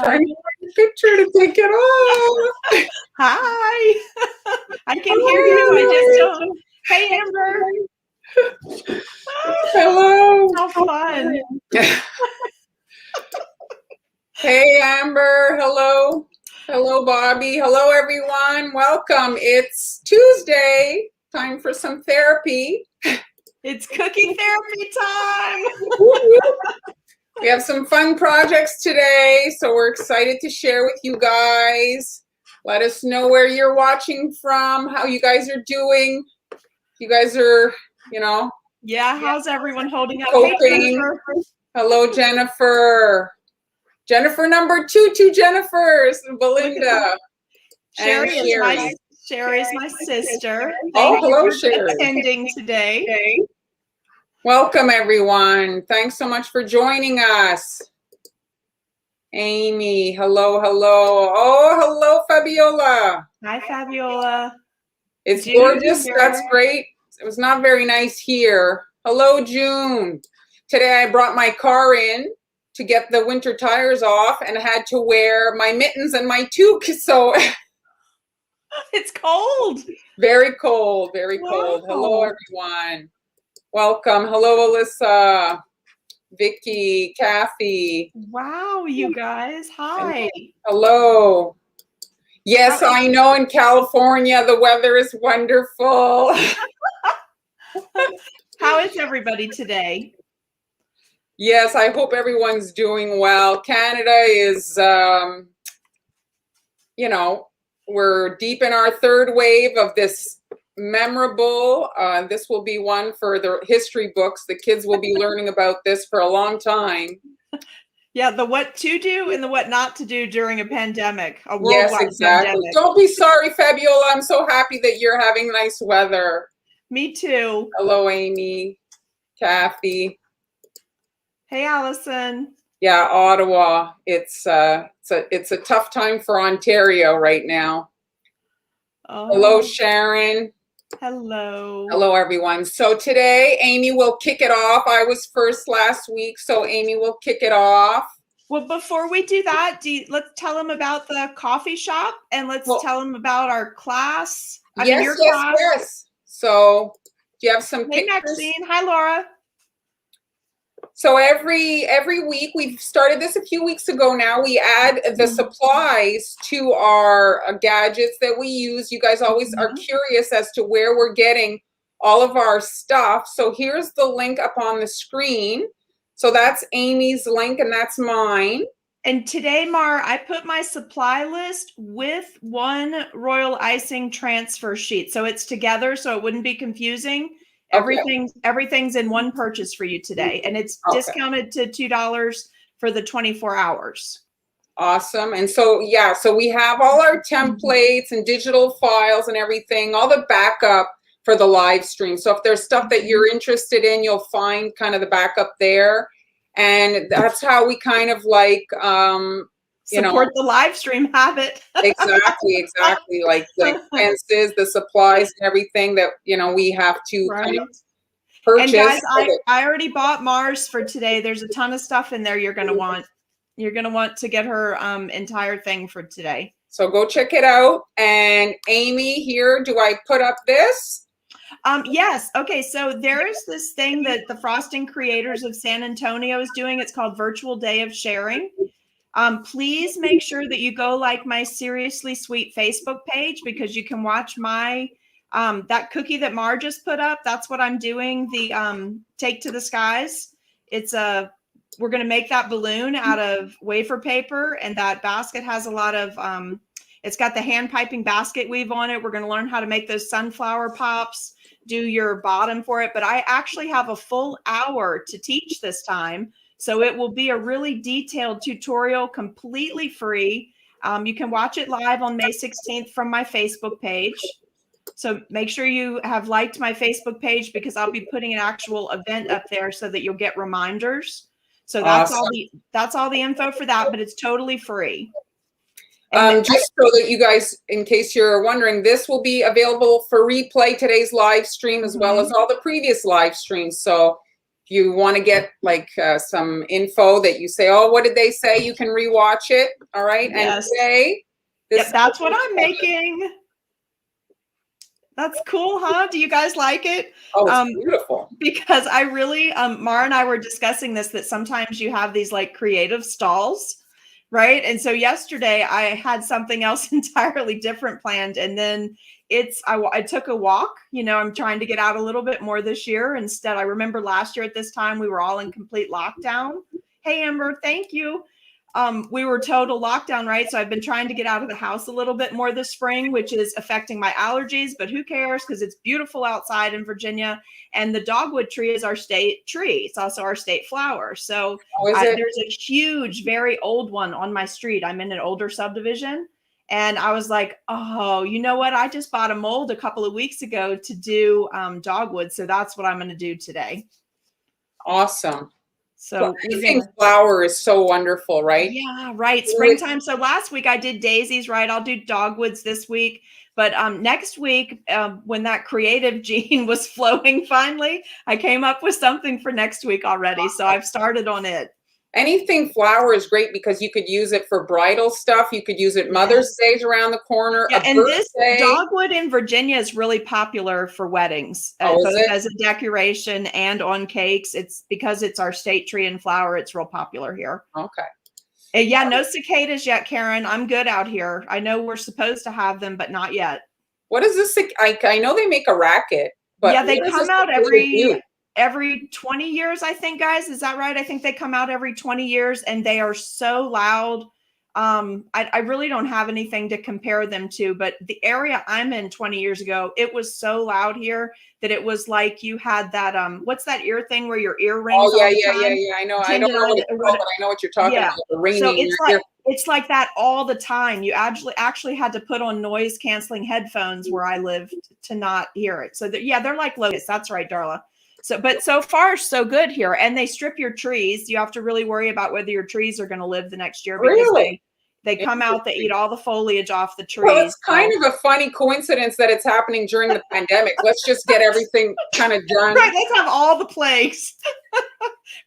trying to find a picture to take it off. Hi. I can hear you. I just don't. Hey, Amber. Hello. How fun. Hey, Amber. Hello. Hello, Bobby. Hello, everyone. Welcome. It's Tuesday. Time for some therapy. It's cookie therapy time. We have some fun projects today, so we're excited to share with you guys. Let us know where you're watching from, how you guys are doing. You guys are, Yeah, how's everyone holding up? coping. Hey, Jennifer. Hello, Jennifer. Jennifer number two Jennifers, Belinda. Sherry and Sherry is my sister. Hello, for Sherry. attending today. Welcome, everyone. Thanks so much for joining us. Amy, hello. Oh, hello, Fabiola. Hi, Fabiola. It's June gorgeous. here. That's great. It was not very nice here. Hello, June. Today I brought my car in to get the winter tires off and had to wear my mittens and my toque. So It's cold. very cold, very cold. Hello, everyone. Welcome. Hello, Alyssa, Vicky, Kathy. Wow, you guys. Hi. Hello. Yes, I know in California the weather is wonderful. How is everybody today? Yes, I hope everyone's doing well. Canada is, we're deep in our third wave of this memorable. This will be one for the history books. The kids will be learning about this for a long time. Yeah, the what to do and the what not to do during a pandemic, a worldwide Yes, exactly. pandemic. Don't be sorry, Fabiola. I'm so happy that you're having nice weather. Me too. Hello, Amy, Kathy. Hey, Allison. Yeah, Ottawa. It's a tough time for Ontario right now. Oh. Hello, Sharon. Hello. Hello, everyone. So today, Amy will kick it off. I was first last week, so Amy will kick it off. Well, before we do that, let's tell them about the coffee shop and let's tell them about our class. Your class. Yes. So do you have some Hey, pictures? Maxine. Hi, Laura. So every week, we've started this a few weeks ago now, we add the supplies to our gadgets that we use. You guys always are curious as to where we're getting all of our stuff. So here's the link up on the screen. So that's Amy's link and that's mine. And today, Mar, I put my supply list with one royal icing transfer sheet. So it's together so it wouldn't be confusing. Everything's in one purchase for you today, and it's discounted to $2 for the 24 hours. Awesome. And so, so we have all our templates and digital files and everything, all the backup for the live stream. So if there's stuff that you're interested in, you'll find kind of the backup there. And that's how we kind of support the live stream habit. Exactly. Like the expenses, the supplies and everything that, we have to kind of purchase. And guys, I already bought Mars for today. There's a ton of stuff in there you're going to want. You're going to want to get her entire thing for today. So go check it out. And Amy here, do I put up this? Yes. Okay. So there is this thing that the Frosting Creators of San Antonio is doing. It's called Virtual Day of Sharing. Please make sure that you go like my Seriously Sweet Facebook page because you can watch my that cookie that Mar just put up. That's what I'm doing. The Take to the Skies. We're going to make that balloon out of wafer paper, and that basket has a lot of it's got the hand piping basket weave on it. We're going to learn how to make those sunflower pops, do your bottom for it. But I actually have a full hour to teach this time. So it will be a really detailed tutorial, completely free. You can watch it live on May 16th from my Facebook page. So make sure you have liked my Facebook page because I'll be putting an actual event up there so that you'll get reminders. So that's all the info for that, but it's totally free. Just so that you guys, in case you're wondering, this will be available for replay, today's live stream, as well as all the previous live streams. So if you want to get like some info that you say, oh, what did they say? You can rewatch it. All right. Yes. And today, yep, that's what I'm making. That's cool, huh? Do you guys like it? Oh, it's beautiful. Because I really, Mara and I were discussing this, that sometimes you have these like creative stalls, right? And so yesterday I had something else entirely different planned. And then I took a walk, you know, I'm trying to get out a little bit more this year. Instead, I remember last year at this time, we were all in complete lockdown. Hey, Amber, thank you. We were total lockdown, right? So I've been trying to get out of the house a little bit more this spring, which is affecting my allergies, but who cares? Because it's beautiful outside in Virginia. And the dogwood tree is our state tree. It's also our state flower. So there's a huge, very old one on my street. I'm in an older subdivision. And I was like, oh, you know what? I just bought a mold a couple of weeks ago to do dogwood. So that's what I'm going to do today. Awesome. So anything flower is so wonderful, right? Yeah, right. Springtime. So last week I did daisies, right? I'll do dogwoods this week. But next week, when that creative gene was flowing finally, I came up with something for next week already. So I've started on it. Anything flower is great because you could use it for bridal stuff. You could use it Mother's Day's around the corner. Yeah, and this dogwood in Virginia is really popular for weddings, both as a decoration and on cakes. It's because it's our state tree and flower. It's real popular here. Okay. Yeah, no cicadas yet, Karen. I'm good out here. I know we're supposed to have them, but not yet. What is this? I know they make a racket, but yeah, they come out every 20 years, I think, guys. Is that right? I think they come out every 20 years and they are so loud. I really don't have anything to compare them to, but the area I'm in 20 years ago, it was so loud here that it was like you had that, what's that ear thing where your ear rings? Oh, yeah. I know. I don't know what it's called, but I know what you're talking about. The ringing so in your ear. It's like that all the time. You actually had to put on noise canceling headphones where I lived to not hear it. So they're like locusts. That's right, Darla. But so far, so good here. And they strip your trees. You have to really worry about whether your trees are going to live the next year. Because they come out, they eat all the foliage off the trees. Well, it's kind of a funny coincidence that it's happening during the pandemic. Let's just get everything kind of done. Right, let's have all the plagues.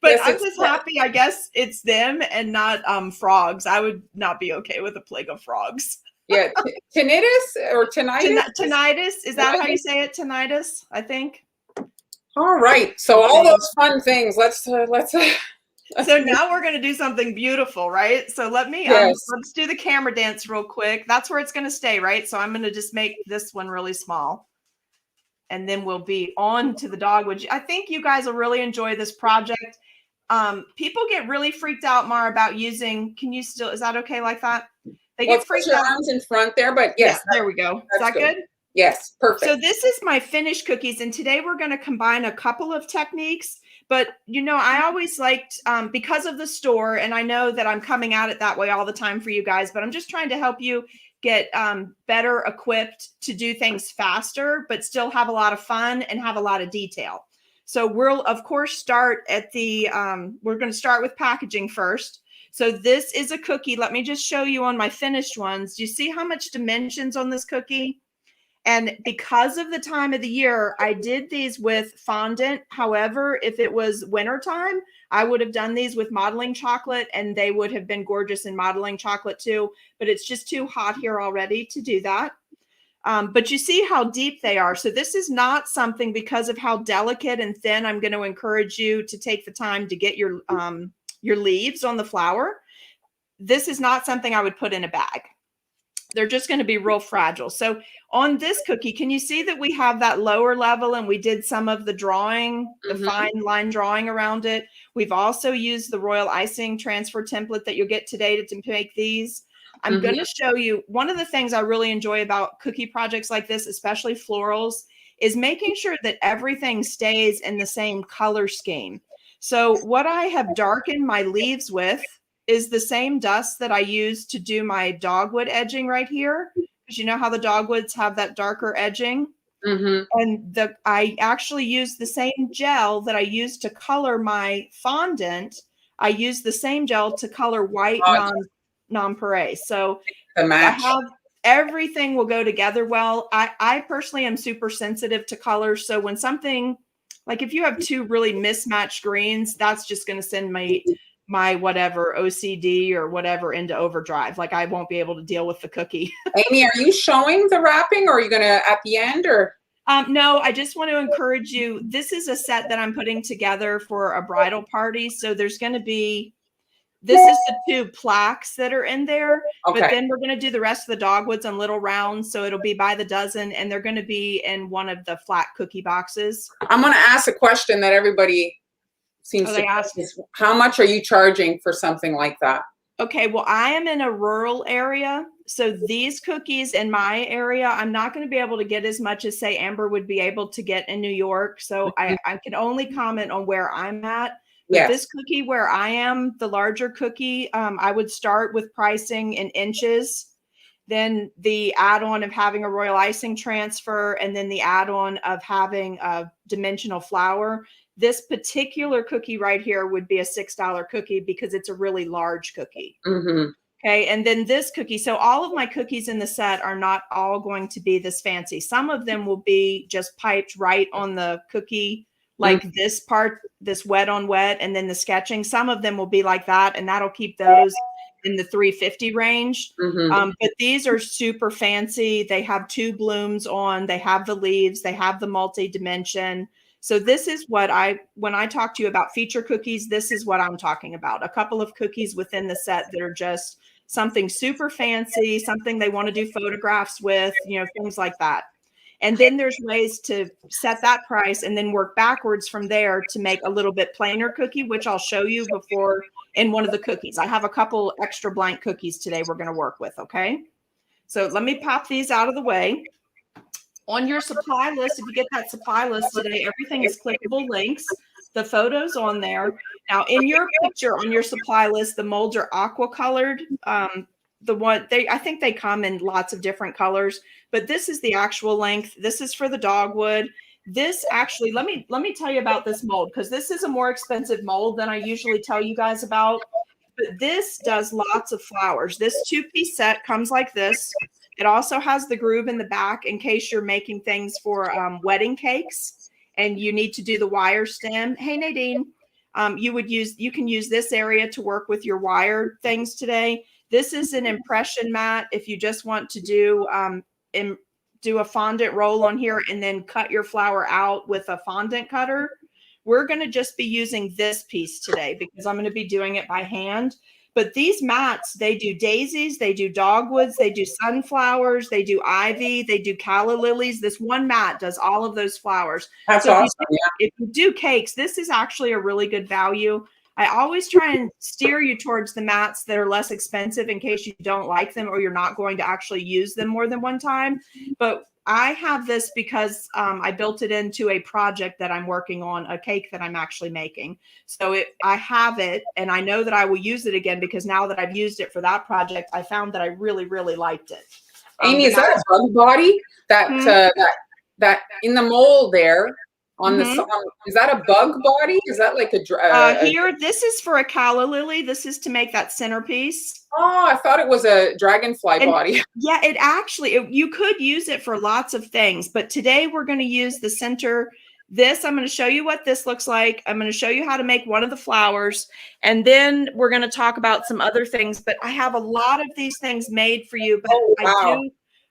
But I'm just happy, I guess it's them and not frogs. I would not be okay with a plague of frogs. Yeah, tinnitus or tinnitus? Tinnitus, is that how you say it? Tinnitus, I think. All right. So all those fun things. Let's. So now we're going to do something beautiful, right? So let's do the camera dance real quick. That's where it's going to stay, right? So I'm going to just make this one really small. And then we'll be on to the dogwood. I think you guys will really enjoy this project. People get really freaked out, Mara, about using, is that okay like that? They get freaked out. Arms in front there, but yes. Yeah, there we go. Is that good? Yes, perfect. So this is my finished cookies. And today we're going to combine a couple of techniques. But, I always liked, because of the store, and I know that I'm coming at it that way all the time for you guys, but I'm just trying to help you get better equipped to do things faster, but still have a lot of fun and have a lot of detail. So we'll, of course, start at we're going to start with packaging first. So this is a cookie. Let me just show you on my finished ones. Do you see how much dimensions on this cookie? And because of the time of the year, I did these with fondant. However, if it was wintertime, I would have done these with modeling chocolate and they would have been gorgeous in modeling chocolate too. But it's just too hot here already to do that. But you see how deep they are. So this is not something, because of how delicate and thin, I'm going to encourage you to take the time to get your leaves on the flower. This is not something I would put in a bag. They're just going to be real fragile. So on this cookie, can you see that we have that lower level and we did some of the drawing, the fine line drawing around it. We've also used the royal icing transfer template that you'll get today to make these. I'm going to show you one of the things I really enjoy about cookie projects like this, especially florals, is making sure that everything stays in the same color scheme. So what I have darkened my leaves with is the same dust that I use to do my dogwood edging right here. Because you know how the dogwoods have that darker edging? And I actually use the same gel that I used to color my fondant. I use the same gel to color white nonpareil. So I have everything will go together well. I personally am super sensitive to colors. So when something Like if you have two really mismatched greens, that's just going to send my whatever OCD or whatever into overdrive. Like I won't be able to deal with the cookie. Amy, are you showing the wrapping, or are you going to at the end, or? No, I just want to encourage you. This is a set that I'm putting together for a bridal party. So there's going to be, this is the two plaques that are in there, Okay. but then we're going to do the rest of the dogwoods in little rounds. So it'll be by the dozen, and they're going to be in one of the flat cookie boxes. I'm going to ask a question that everybody seems to ask. How much are you charging for something like that? Okay, well, I am in a rural area. So these cookies in my area, I'm not going to be able to get as much as, say, Amber would be able to get in New York. So I can only comment on where I'm at. But this cookie where I am, the larger cookie, I would start with pricing in inches, then the add-on of having a royal icing transfer, and then the add-on of having a dimensional flower. This particular cookie right here would be a $6 cookie because it's a really large cookie. Mm-hmm. Okay. And then this cookie. So all of my cookies in the set are not all going to be this fancy. Some of them will be just piped right on the cookie, like this part, this wet on wet, and then the sketching. Some of them will be like that, and that'll keep those in the $350 range. But these are super fancy. They have two blooms on, they have the leaves, they have the multi-dimension. So this is what when I talk to you about feature cookies, this is what I'm talking about. A couple of cookies within the set that are just something super fancy, something they want to do photographs with, things like that. And then there's ways to set that price and then work backwards from there to make a little bit plainer cookie, which I'll show you before in one of the cookies. I have a couple extra blank cookies today we're going to work with, okay? So let me pop these out of the way. On your supply list, if you get that supply list today, everything is clickable links. The photos on there. Now, in your picture on your supply list, the molds are aqua colored. I think they come in lots of different colors, but this is the actual length. This is for the dogwood. This actually, let me tell you about this mold, because this is a more expensive mold than I usually tell you guys about. But this does lots of flowers. This 2-piece set comes like this. It also has the groove in the back in case you're making things for wedding cakes and you need to do the wire stem. Hey, Nadine, you can use this area to work with your wire things today. This is an impression mat if you just want to do a fondant roll on here and then cut your flower out with a fondant cutter. We're going to just be using this piece today because I'm going to be doing it by hand. But these mats, they do daisies, they do dogwoods, they do sunflowers, they do ivy, they do calla lilies. This one mat does all of those flowers. That's so awesome. If you do cakes, this is actually a really good value. I always try and steer you towards the mats that are less expensive in case you don't like them or you're not going to actually use them more than one time. But I have this because I built it into a project that I'm working on, a cake that I'm actually making. So I have it, and I know that I will use it again because now that I've used it for that project, I found that I really, really liked it. Amy, is that a bug body that in the mold there? On the song, is that a bug body? Is that like here? This is for a calla lily. This is to make that centerpiece. Oh, I thought it was a dragonfly body. Yeah, you could use it for lots of things, but today we're going to use the center. I'm going to show you what this looks like. I'm going to show you how to make one of the flowers, and then we're going to talk about some other things. But I have a lot of these things made for you. But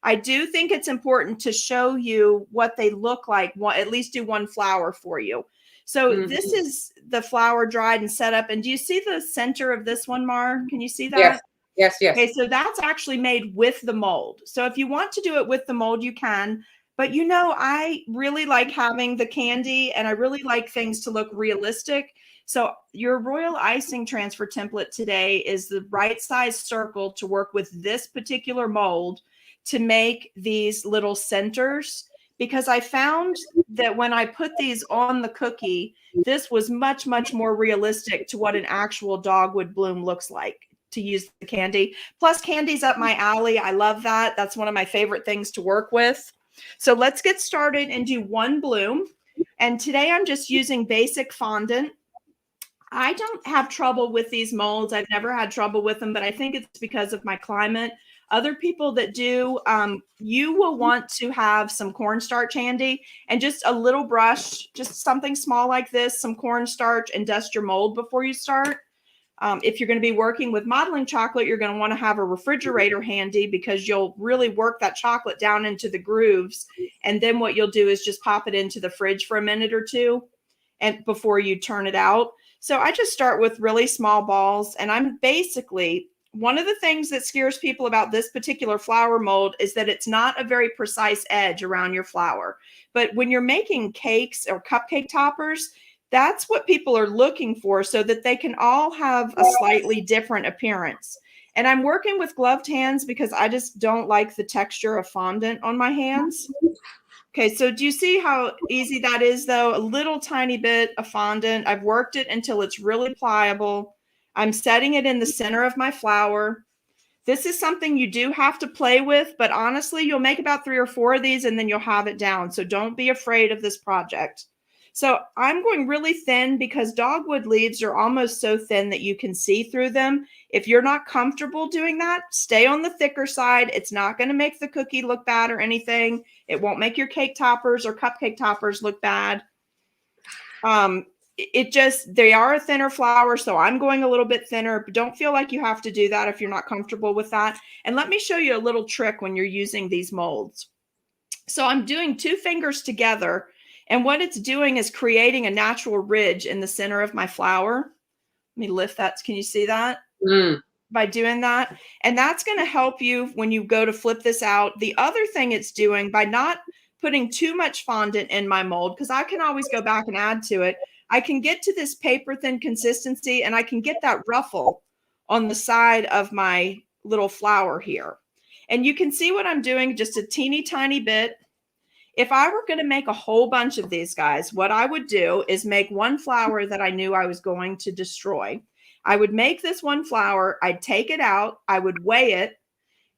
I do think it's important to show you what they look like. At least do one flower for you. So this is the flower dried and set up. And do you see the center of this one, Mar? Can you see that? Yes. Okay, so that's actually made with the mold. So if you want to do it with the mold, you can. But I really like having the candy, and I really like things to look realistic. So your royal icing transfer template today is the right size circle to work with this particular mold to make these little centers, because I found that when I put these on the cookie, this was much, much more realistic to what an actual dogwood bloom looks like to use the candy. Plus, candy's up my alley. I love that. That's one of my favorite things to work with. So let's get started and do one bloom. And today I'm just using basic fondant. I don't have trouble with these molds. I've never had trouble with them, but I think it's because of my climate. Other people that do, you will want to have some cornstarch handy and just a little brush, just something small like this, some cornstarch, and dust your mold before you start. If you're going to be working with modeling chocolate, you're going to want to have a refrigerator handy because you'll really work that chocolate down into the grooves. And then what you'll do is just pop it into the fridge for a minute or two and before you turn it out. So I just start with really small balls, and I'm basically, one of the things that scares people about this particular flour mold is that it's not a very precise edge around your flour. But when you're making cakes or cupcake toppers, that's what people are looking for so that they can all have a slightly different appearance. And I'm working with gloved hands because I just don't like the texture of fondant on my hands. Okay, so do you see how easy that is though? A little tiny bit of fondant. I've worked it until it's really pliable. I'm setting it in the center of my flour. This is something you do have to play with, but honestly, you'll make about 3 or 4 of these and then you'll have it down. So don't be afraid of this project. So I'm going really thin because dogwood leaves are almost so thin that you can see through them. If you're not comfortable doing that, stay on the thicker side. It's not going to make the cookie look bad or anything. It won't make your cake toppers or cupcake toppers look bad. They are a thinner flour, so I'm going a little bit thinner, but don't feel like you have to do that if you're not comfortable with that. And let me show you a little trick when you're using these molds. So I'm doing 2 fingers together, and what it's doing is creating a natural ridge in the center of my flour. Let me lift that. Can you see that? By doing that. And that's going to help you when you go to flip this out. The other thing it's doing, by not putting too much fondant in my mold, because I can always go back and add to it, I can get to this paper thin consistency and I can get that ruffle on the side of my little flour here. And you can see what I'm doing just a teeny tiny bit. If I were going to make a whole bunch of these guys, what I would do is make one flour that I knew I was going to destroy. I would make this one flour, I'd take it out, I would weigh it,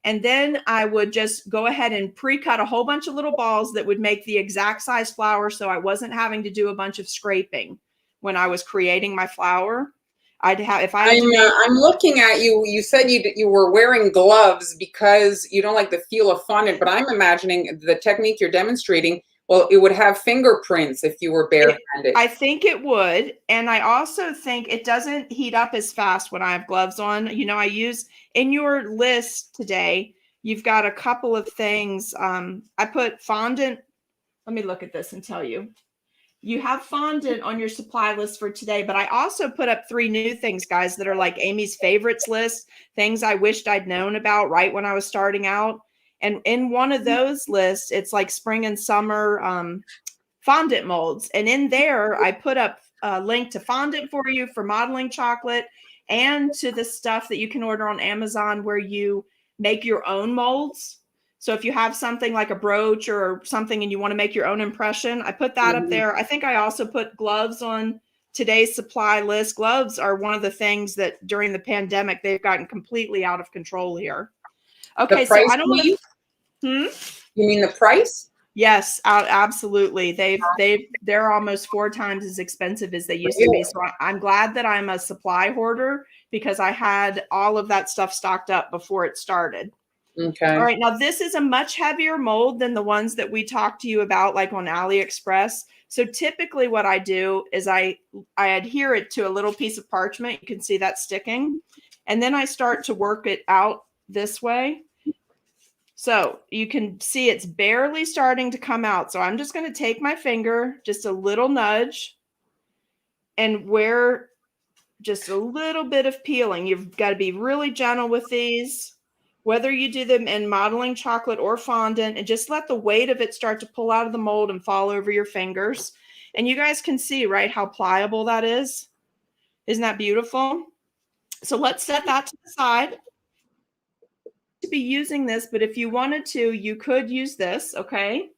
and then I would just go ahead and pre-cut a whole bunch of little balls that would make the exact size flour so I wasn't having to do a bunch of scraping when I was creating my flour. I'm looking at you. You said you were wearing gloves because you don't like the feel of fondant, but I'm imagining the technique you're demonstrating. Well, it would have fingerprints if you were barehanded. I think it would. And I also think it doesn't heat up as fast when I have gloves on. You know, I use in your list today, you've got a couple of things. I put fondant. Let me look at this and tell you. You have fondant on your supply list for today, but I also put up 3 new things, guys, that are like Amy's favorites list, things I wished I'd known about right when I was starting out. And in one of those lists, it's like spring and summer fondant molds. And in there, I put up a link to fondant for you for modeling chocolate and to the stuff that you can order on Amazon where you make your own molds. So if you have something like a brooch or something and you want to make your own impression, I put that up there. I think I also put gloves on today's supply list. Gloves are one of the things that during the pandemic, they've gotten completely out of control here. Okay, so I don't want to. You mean the price? Yes, absolutely. They're almost 4 times as expensive as they used to be. So I'm glad that I'm a supply hoarder because I had all of that stuff stocked up before it started. Okay. All right. Now this is a much heavier mold than the ones that we talked to you about, like on AliExpress. So typically what I do is I adhere it to a little piece of parchment. You can see that sticking. And then I start to work it out this way. So you can see it's barely starting to come out. So I'm just going to take my finger, just a little nudge, and wear just a little bit of peeling. You've got to be really gentle with these, whether you do them in modeling chocolate or fondant, and just let the weight of it start to pull out of the mold and fall over your fingers. And you guys can see, right, how pliable that is. Isn't that beautiful? So let's set that to the side. To be using this, but if you wanted to, you could use this. Okay.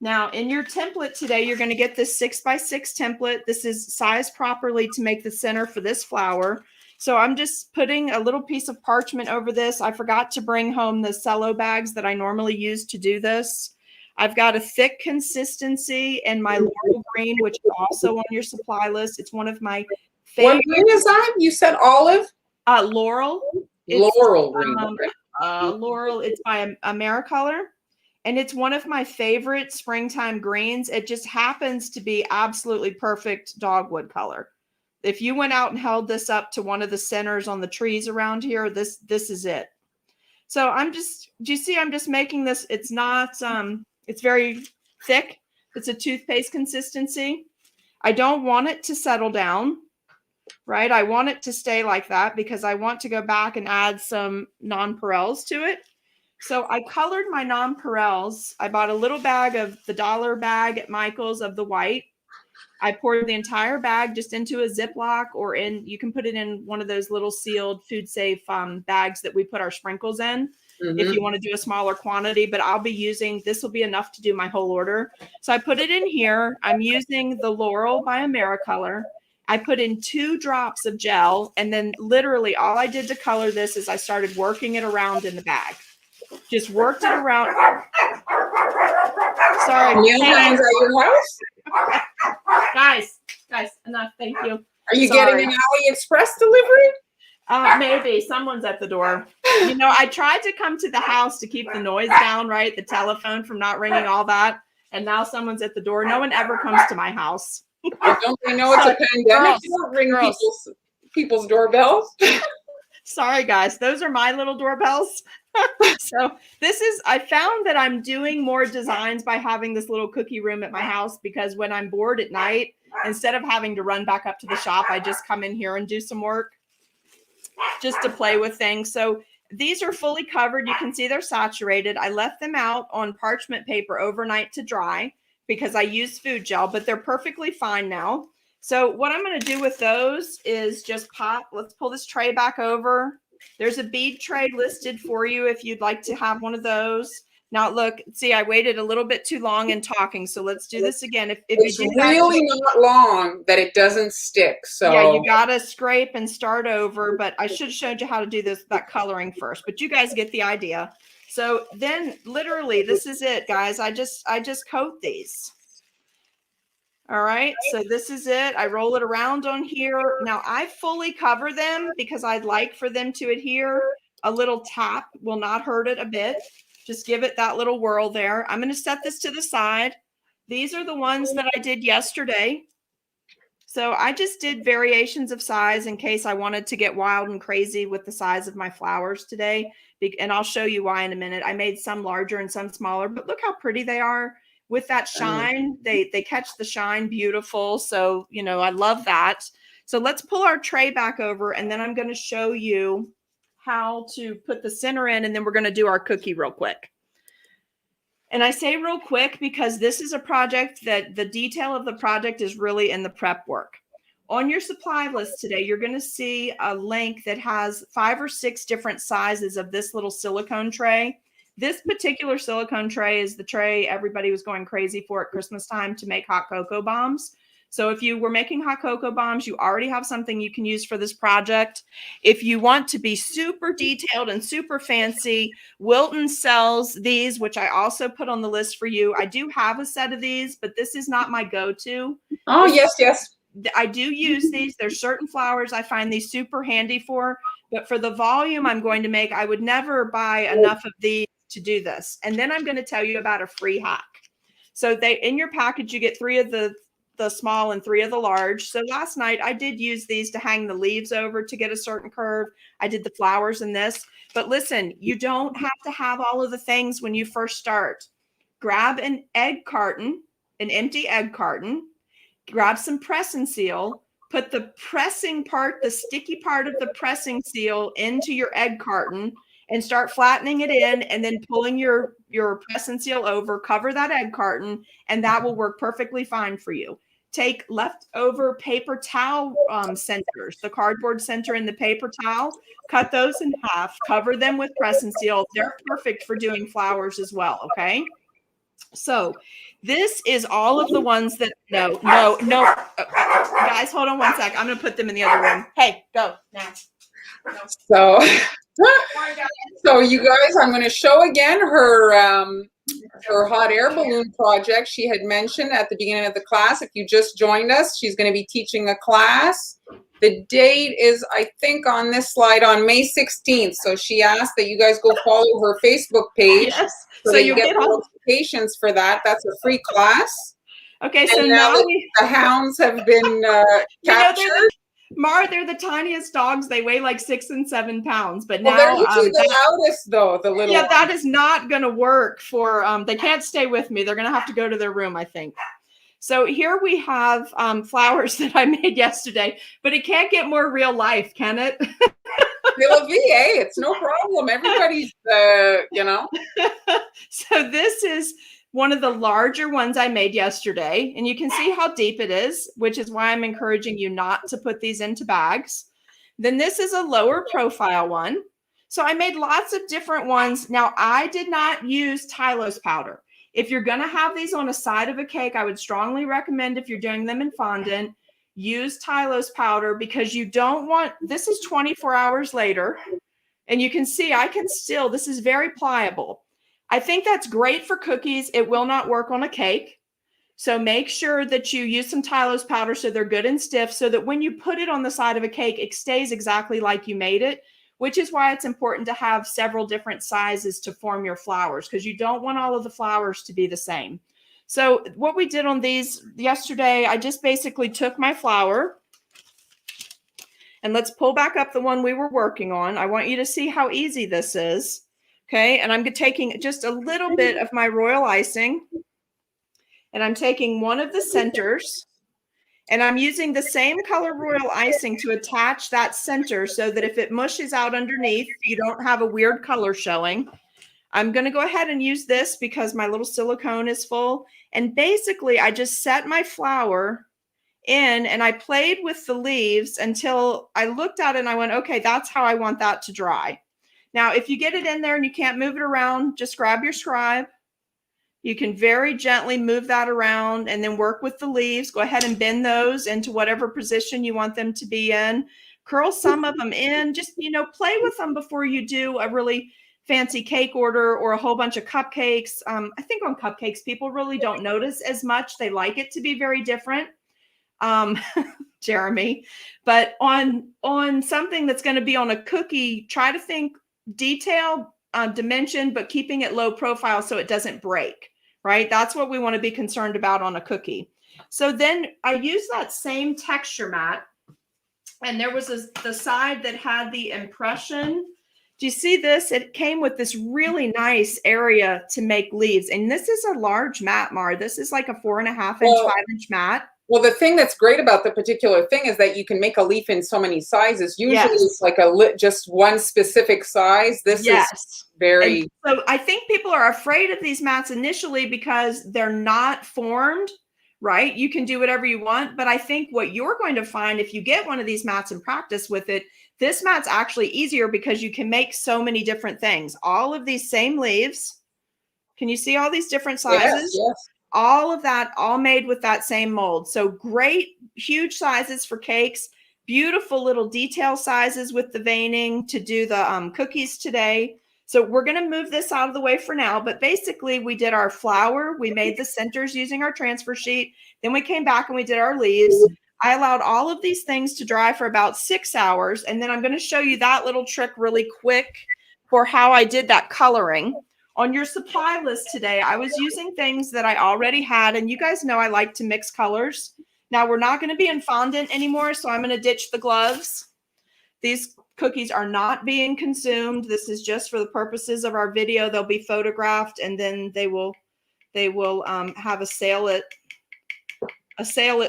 Now in your template today, you're going to get this 6x6 template. This is sized properly to make the center for this flower. So I'm just putting a little piece of parchment over this. I forgot to bring home the cello bags that I normally use to do this. I've got a thick consistency in my laurel green, which is also on your supply list. It's one of my favorite. What green is that? You said olive? Laurel. Laurel green. Laurel. It's by Americolor. And it's one of my favorite springtime greens. It just happens to be absolutely perfect dogwood color. If you went out and held this up to one of the centers on the trees around here, this is it. So do you see I'm just making this, it's not, it's very thick. It's a toothpaste consistency. I don't want it to settle down, right? I want it to stay like that because I want to go back and add some nonpareils to it. So I colored my nonpareils. I bought a little bag of the $1 bag at Michael's of the white. I poured the entire bag just into a Ziploc, or you can put it in one of those little sealed food safe bags that we put our sprinkles in. If you want to do a smaller quantity, but I'll be using, this will be enough to do my whole order. So I put it in here. I'm using the Laurel by Americolor. I put in 2 drops of gel, and then literally all I did to color this is I started working it around in the bag. Just worked it around. Sorry. Mealtimes at your house? Guys, enough. Thank you. Are you getting an AliExpress delivery? Maybe someone's at the door. You know, I tried to come to the house to keep the noise down, right? The telephone from not ringing, all that. And now someone's at the door. No one ever comes to my house. Don't they know it's a pandemic? You don't ring people's doorbells. Sorry, guys. Those are my little doorbells. So I found that I'm doing more designs by having this little cookie room at my house, because when I'm bored at night, instead of having to run back up to the shop, I just come in here and do some work just to play with things. So these are fully covered. You can see they're saturated. I left them out on parchment paper overnight to dry because I used food gel, but they're perfectly fine now. So what I'm going to do with those is just let's pull this tray back over. There's a bead tray listed for you if you'd like to have one of those. Now, look, see, I waited a little bit too long in talking, so let's do this again. If it's really not long that it doesn't stick. So yeah, you got to scrape and start over, but I should have showed you how to do that coloring first, but you guys get the idea. So then literally, this is it, guys. I just coat these. All right, so this is it. I roll it around on here. Now I fully cover them because I'd like for them to adhere. A little tap will not hurt it a bit. Just give it that little whirl there. I'm going to set this to the side. These are the ones that I did yesterday. So I just did variations of size in case I wanted to get wild and crazy with the size of my flowers today. And I'll show you why in a minute. I made some larger and some smaller, but look how pretty they are. With that shine, they catch the shine beautiful. So, you know, I love that. So let's pull our tray back over, and then I'm going to show you how to put the center in, and then we're going to do our cookie real quick. And I say real quick because this is a project that the detail of the project is really in the prep work. On your supply list today, you're going to see a link that has 5 or 6 different sizes of this little silicone tray. This particular silicone tray is the tray everybody was going crazy for at Christmas time to make hot cocoa bombs. So if you were making hot cocoa bombs, you already have something you can use for this project. If you want to be super detailed and super fancy, Wilton sells these, which I also put on the list for you. I do have a set of these, but this is not my go-to. Oh, yes. I do use these. There's certain flowers I find these super handy for, but for the volume I'm going to make, I would never buy enough of these to do this. And then I'm going to tell you about a free hack. So in your package, you get 3 of the small and 3 of the large. So last night I did use these to hang the leaves over to get a certain curve. I did the flowers in this, but listen, you don't have to have all of the things when you first start. Grab an egg carton, an empty egg carton, grab some press and seal, put the pressing part, the sticky part of the pressing seal into your egg carton, and start flattening it in, and then pulling your press and seal over, cover that egg carton, and that will work perfectly fine for you. Take leftover paper towel centers, the cardboard center and the paper towel, cut those in half, cover them with press and seal. They're perfect for doing flowers as well, okay? So this is all of the ones that, no. Guys, hold on one sec. I'm going to put them in the other room. Hey, go now. No. So So you guys, I'm going to show again her hot air balloon project she had mentioned at the beginning of the class. If you just joined us, she's going to be teaching a class. The date is, I think, on this slide on May 16th. So she asked that you guys go follow her Facebook page. Yes. So that you get notifications for that. That's a free class. Okay, so and now the hounds have been captured. Mar, they're the tiniest dogs. They weigh like 6 and 7 pounds. But Well, now they're usually the loudest, though. The little ones. that is not going to work for. They can't stay with me. They're going to have to go to their room, I think. So here we have flowers that I made yesterday, but it can't get more real life, can it? It'll be, it's no problem. Everybody's, you know. So this is one of the larger ones I made yesterday, and you can see how deep it is, which is why I'm encouraging you not to put these into bags. Then this is a lower profile one. So I made lots of different ones. Now, I did not use Tylose powder. If you're going to have these on a side of a cake, I would strongly recommend, if you're doing them in fondant, use Tylose powder, because you don't want, this is 24 hours later, and you can see I can still, this is very pliable. I think that's great for cookies. It will not work on a cake. So make sure that you use some Tylose powder so they're good and stiff, so that when you put it on the side of a cake, it stays exactly like you made it, which is why it's important to have several different sizes to form your flowers, because you don't want all of the flowers to be the same. So what we did on these yesterday, I just basically took my flower, and let's pull back up the one we were working on. I want you to see how easy this is. Okay, and I'm taking just a little bit of my royal icing, and I'm taking one of the centers, and I'm using the same color royal icing to attach that center, so that if it mushes out underneath, you don't have a weird color showing. I'm going to go ahead and use this because my little silicone is full. And basically, I just set my flower in, and I played with the leaves until I looked at it and I went, okay, that's how I want that to dry. Now, if you get it in there and you can't move it around, just grab your scribe. You can very gently move that around and then work with the leaves. Go ahead and bend those into whatever position you want them to be in. Curl some of them in. Just, play with them before you do a really fancy cake order or a whole bunch of cupcakes. I think on cupcakes, people really don't notice as much. They like it to be very different. Jeremy, but on something that's going to be on a cookie, try to think detail, dimension, but keeping it low profile so it doesn't break, right? That's what we want to be concerned about on a cookie. So then I use that same texture mat, and there was the side that had the impression. Do you see this? It came with this really nice area to make leaves, and this is a large mat, Mar. This is like a 4.5 inch, 5 inch mat. Well, the thing that's great about the particular thing is that you can make a leaf in so many sizes. Usually it's like just one specific size. This is very... And so I think people are afraid of these mats initially because they're not formed, right? You can do whatever you want. But I think what you're going to find if you get one of these mats and practice with it, this mat's actually easier because you can make so many different things. All of these same leaves. Can you see all these different sizes? Yes. All of that, all made with that same mold. So great, huge sizes for cakes, beautiful little detail sizes with the veining to do the cookies today. So we're going to move this out of the way for now. But basically, we did our flower. We made the centers using our transfer sheet. Then we came back and we did our leaves. I allowed all of these things to dry for about 6 hours. And then I'm going to show you that little trick really quick for how I did that coloring. On your supply list today, I was using things that I already had, and you guys know I like to mix colors. Now, we're not going to be in fondant anymore, so I'm going to ditch the gloves. These cookies are not being consumed. This is just for the purposes of our video. They'll be photographed, and then they will have a sale at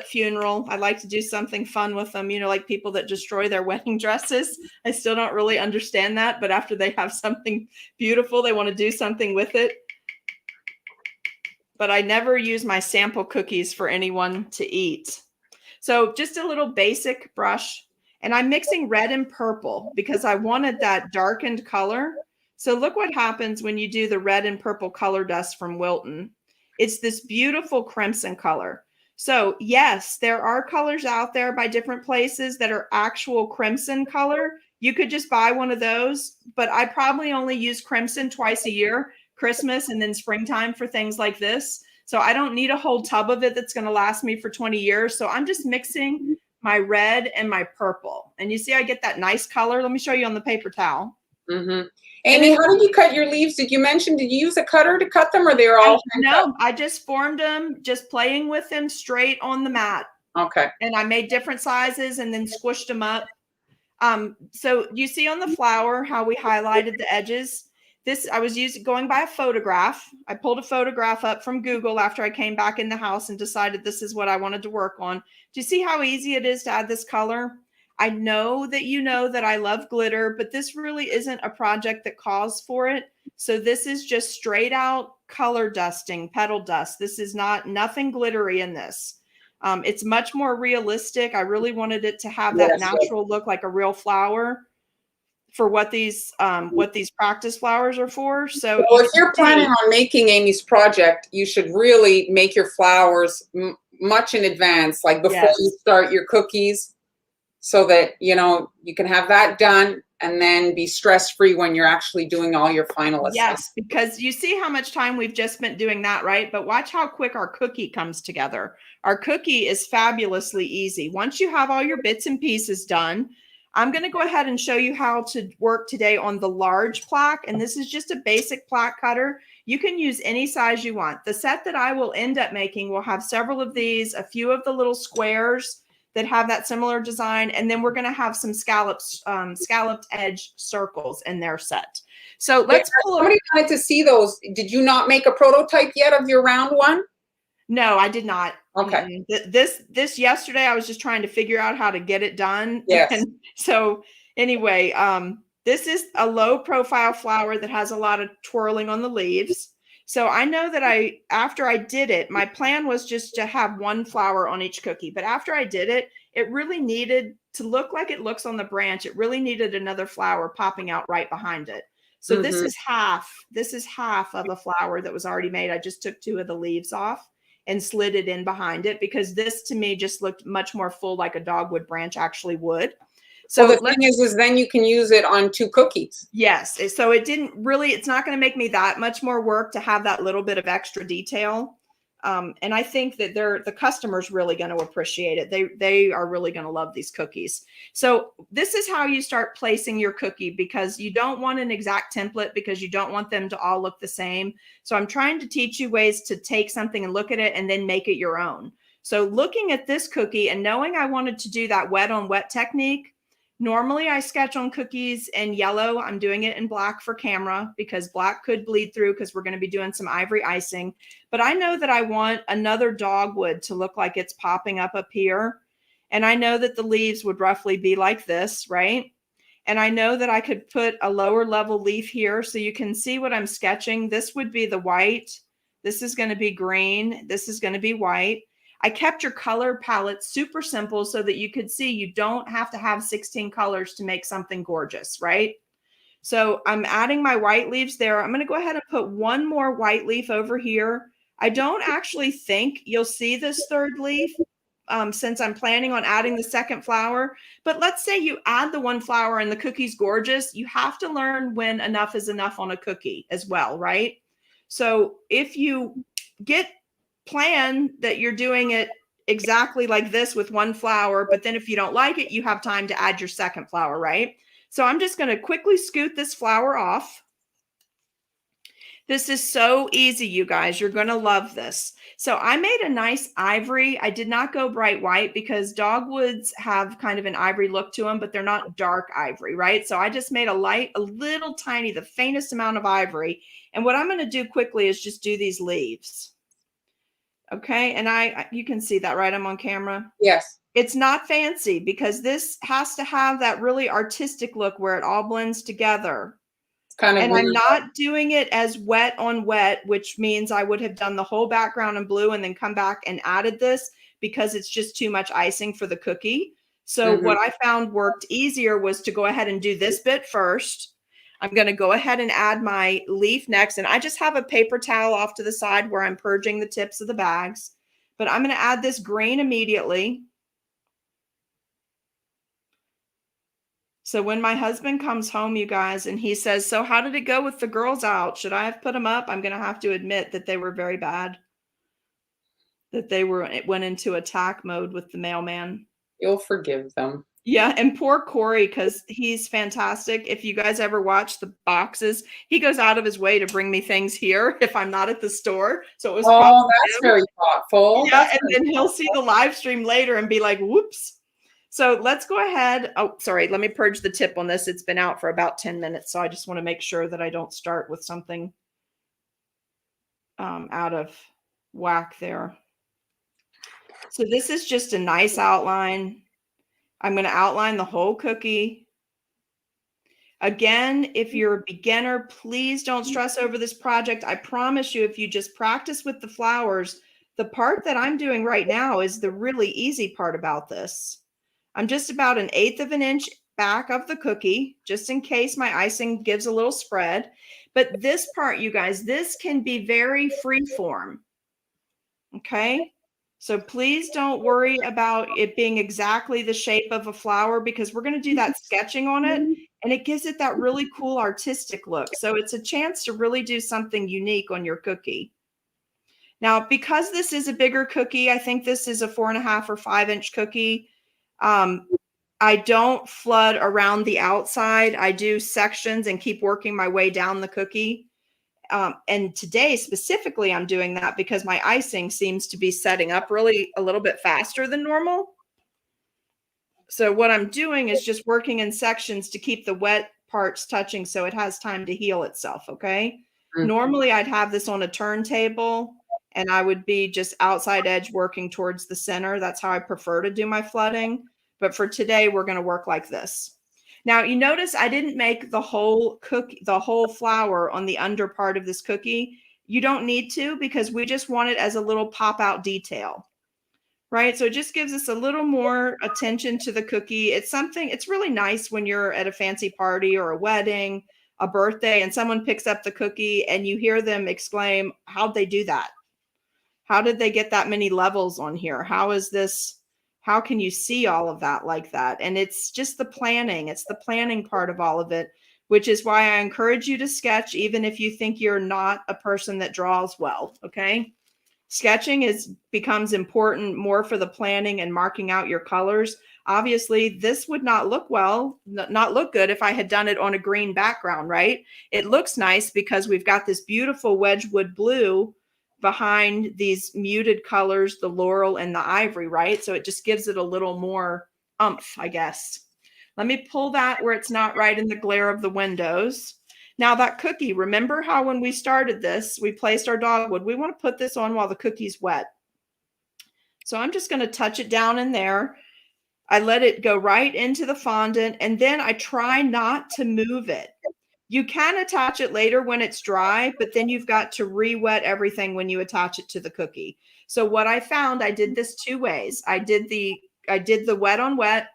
funeral. I like to do something fun with them, like people that destroy their wedding dresses. I still don't really understand that, but after they have something beautiful, they want to do something with it. But I never use my sample cookies for anyone to eat. So just a little basic brush, and I'm mixing red and purple because I wanted that darkened color. So look what happens when you do the red and purple color dust from Wilton. It's this beautiful crimson color. So yes, there are colors out there by different places that are actual crimson color. You could just buy one of those, but I probably only use crimson twice a year, Christmas and then springtime for things like this. So I don't need a whole tub of it that's going to last me for 20 years. So I'm just mixing my red and my purple. And you see, I get that nice color. Let me show you on the paper towel. Mm-hmm. Amy, how did you cut your leaves? Did you mention, did you use a cutter to cut them, or they were all hand cut? No, I just formed them, just playing with them straight on the mat. Okay. And I made different sizes and then squished them up. So you see on the flower how we highlighted the edges. This, I was going by a photograph. I pulled a photograph up from Google after I came back in the house and decided this is what I wanted to work on. Do you see how easy it is to add this color? I know that you know that I love glitter, but this really isn't a project that calls for it. So this is just straight out color dusting, petal dust. This is nothing glittery in this. It's much more realistic. I really wanted it to have that natural look, like a real flower, for what these practice flowers are for. So well, if you're planning on making Amy's project, you should really make your flowers much in advance, like before you start your cookies, so that you can have that done and then be stress-free when you're actually doing all your final assembly. Yes, because you see how much time we've just spent doing that, right? But watch how quick our cookie comes together. Our cookie is fabulously easy. Once you have all your bits and pieces done, I'm going to go ahead and show you how to work today on the large plaque. And this is just a basic plaque cutter. You can use any size you want. The set that I will end up making will have several of these, a few of the little squares that have that similar design. And then we're going to have some scalloped edge circles in their set. So let's pull up. Somebody wanted to see those. Did you not make a prototype yet of your round one? No, I did not. Okay. This yesterday, I was just trying to figure out how to get it done. Yes. And so anyway, this is a low profile flower that has a lot of twirling on the leaves. So I know that after I did it, my plan was just to have one flower on each cookie. But after I did it, it really needed to look like it looks on the branch. It really needed another flower popping out right behind it. So this is half of a flower that was already made. I just took 2 of the leaves off and slid it in behind it, because this to me just looked much more full, like a dogwood branch actually would. So the thing is then you can use it on 2 cookies. Yes. So it's not going to make me that much more work to have that little bit of extra detail. And I think that the customer's really going to appreciate it. They are really going to love these cookies. So this is how you start placing your cookie, because you don't want an exact template, because you don't want them to all look the same. So I'm trying to teach you ways to take something and look at it and then make it your own. So looking at this cookie and knowing I wanted to do that wet on wet technique, normally I sketch on cookies in yellow. I'm doing it in black for camera because black could bleed through, because we're going to be doing some ivory icing. But I know that I want another dogwood to look like it's popping up here. And I know that the leaves would roughly be like this, right? And I know that I could put a lower level leaf here so you can see what I'm sketching. This would be the white. This is going to be green. This is going to be white. I kept your color palette super simple so that you could see you don't have to have 16 colors to make something gorgeous, right? So I'm adding my white leaves there. I'm going to go ahead and put one more white leaf over here. I don't actually think you'll see this third leaf since I'm planning on adding the second flower. But let's say you add the one flower and the cookie's gorgeous. You have to learn when enough is enough on a cookie as well, right? So if you plan that you're doing it exactly like this with one flower, but then if you don't like it, you have time to add your second flower, right? So I'm just going to quickly scoot this flower off. This is so easy, you guys. You're going to love this. So I made a nice ivory. I did not go bright white because dogwoods have kind of an ivory look to them, but they're not dark ivory, right? So I just made a little tiny, the faintest amount of ivory. And what I'm going to do quickly is just do these leaves. Okay. And you can see that, right? I'm on camera. Yes. It's not fancy because this has to have that really artistic look where it all blends together. And I'm not doing it as wet on wet, which means I would have done the whole background in blue and then come back and added this because it's just too much icing for the cookie. So what I found worked easier was to go ahead and do this bit first. I'm going to go ahead and add my leaf next. And I just have a paper towel off to the side where I'm purging the tips of the bags. But I'm going to add this green immediately. So when my husband comes home, you guys, and he says, so how did it go with the girls out? Should I have put them up? I'm going to have to admit that they were very bad, that went into attack mode with the mailman. You'll forgive them. Yeah, and poor Corey, because he's fantastic. If you guys ever watch the boxes, he goes out of his way to bring me things here if I'm not at the store. So it was that's very thoughtful. Yeah, and then he'll see the live stream later and be like, whoops. So let's go ahead. Oh, sorry. Let me purge the tip on this. It's been out for about 10 minutes. So I just want to make sure that I don't start with something out of whack there. So this is just a nice outline. I'm going to outline the whole cookie. Again, if you're a beginner, please don't stress over this project. I promise you, if you just practice with the flowers, the part that I'm doing right now is the really easy part about this. I'm just about 1/8 of an inch back of the cookie, just in case my icing gives a little spread. But this part, you guys, this can be very free form. Okay. So please don't worry about it being exactly the shape of a flower, because we're going to do that sketching on it, and it gives it that really cool artistic look. So it's a chance to really do something unique on your cookie. Now, because this is a bigger cookie, I think this is a 4.5 or 5 inch cookie. I don't flood around the outside. I do sections and keep working my way down the cookie. And today specifically, I'm doing that because my icing seems to be setting up really a little bit faster than normal. So what I'm doing is just working in sections to keep the wet parts touching so it has time to heal itself, okay? Mm-hmm. Normally, I'd have this on a turntable, and I would be just outside edge working towards the center. That's how I prefer to do my flooding. But for today, we're going to work like this. Now, you notice I didn't make the whole flower on the under part of this cookie. You don't need to, because we just want it as a little pop-out detail, right? So it just gives us a little more attention to the cookie. It's really nice when you're at a fancy party or a wedding, a birthday, and someone picks up the cookie and you hear them exclaim, how'd they do that? How did they get that many levels on here? How can you see all of that like that? And it's just the planning. It's the planning part of all of it, which is why I encourage you to sketch, even if you think you're not a person that draws well, okay? Sketching becomes important more for the planning and marking out your colors. Obviously, this would not look good if I had done it on a green background, right? It looks nice because we've got this beautiful Wedgwood blue behind these muted colors, the laurel and the ivory, right? So it just gives it a little more oomph, I guess. Let me pull that where it's not right in the glare of the windows. Now that cookie, remember how when we started this, we placed our dogwood. We want to put this on while the cookie's wet. So I'm just going to touch it down in there. I let it go right into the fondant, and then I try not to move it. You can attach it later when it's dry, but then you've got to re-wet everything when you attach it to the cookie. So what I found, I did this 2 ways. I did the wet on wet,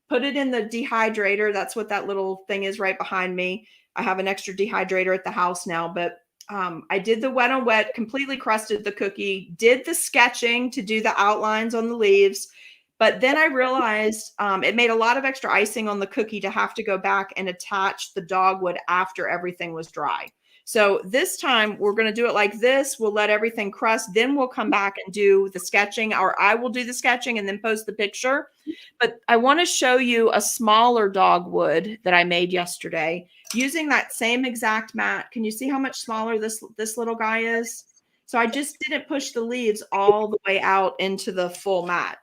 put it in the dehydrator. That's what that little thing is right behind me. I have an extra dehydrator at the house now, but I did the wet on wet, completely crusted the cookie, did the sketching to do the outlines on the leaves. But then I realized it made a lot of extra icing on the cookie to have to go back and attach the dogwood after everything was dry. So this time we're going to do it like this. We'll let everything crust. Then we'll come back and do the sketching, or I will do the sketching and then post the picture. But I want to show you a smaller dogwood that I made yesterday using that same exact mat. Can you see how much smaller this little guy is? So I just didn't push the leaves all the way out into the full mat.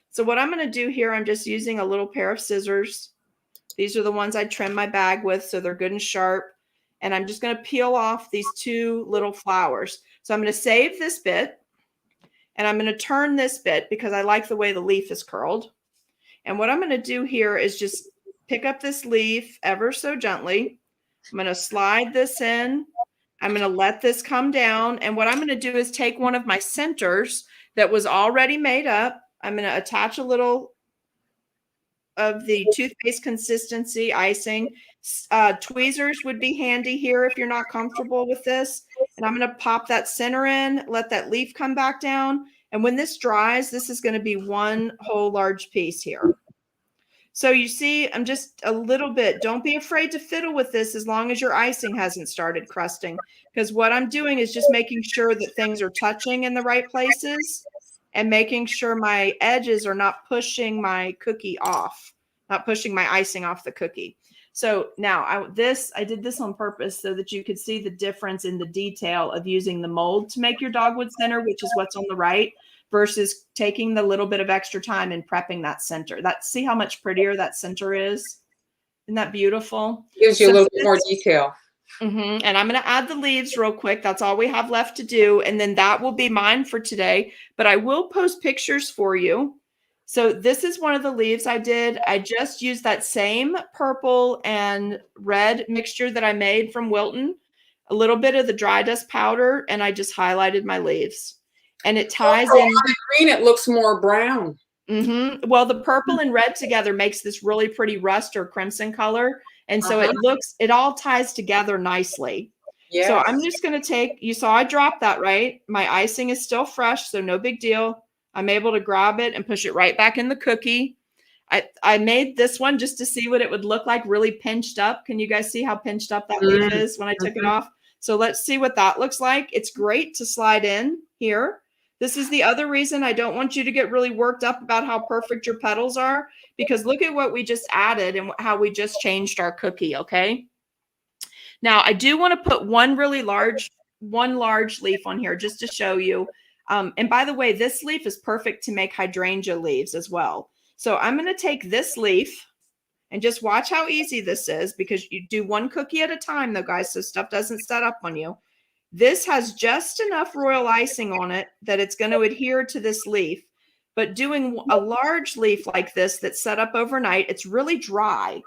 So what I'm going to do here, I'm just using a little pair of scissors. These are the ones I trim my bag with, so they're good and sharp. And I'm just going to peel off these 2 little flowers. So I'm going to save this bit, and I'm going to turn this bit because I like the way the leaf is curled. And what I'm going to do here is just pick up this leaf ever so gently. I'm going to slide this in. I'm going to let this come down. And what I'm going to do is take one of my centers that was already made up. I'm going to attach a little of the toothpaste consistency icing. Tweezers would be handy here if you're not comfortable with this. And I'm going to pop that center in, let that leaf come back down. And when this dries, this is going to be one whole large piece here. So you see, I'm just a little bit, don't be afraid to fiddle with this as long as your icing hasn't started crusting. Because what I'm doing is just making sure that things are touching in the right places and making sure my edges are not pushing my cookie off, not pushing my icing off the cookie. So now I did this on purpose so that you could see the difference in the detail of using the mold to make your dogwood center, which is what's on the right, versus taking the little bit of extra time and prepping that center. See how much prettier that center is? Isn't that beautiful? Gives you a little bit more detail. And I'm going to add the leaves real quick. That's all we have left to do. And then that will be mine for today. But I will post pictures for you. So this is one of the leaves I did. I just used that same purple and red mixture that I made from Wilton, a little bit of the dry dust powder, and I just highlighted my leaves. And it ties in. On the green, it looks more brown. Well, the purple and red together makes this really pretty rust or crimson color. And so it all ties together nicely. Yes. So I'm just going to take, you saw I dropped that, right? My icing is still fresh, so no big deal. I'm able to grab it and push it right back in the cookie. I made this one just to see what it would look like really pinched up. Can you guys see how pinched up that leaf is when I took it off? So let's see what that looks like. It's great to slide in here. This is the other reason I don't want you to get really worked up about how perfect your petals are, because look at what we just added and how we just changed our cookie, okay? Now, I do want to put one large leaf on here just to show you. And by the way, this leaf is perfect to make hydrangea leaves as well. So I'm going to take this leaf and just watch how easy this is, because you do one cookie at a time though, guys, so stuff doesn't set up on you. This has just enough royal icing on it that it's going to adhere to this leaf. But doing a large leaf like this that's set up overnight, it's really dry.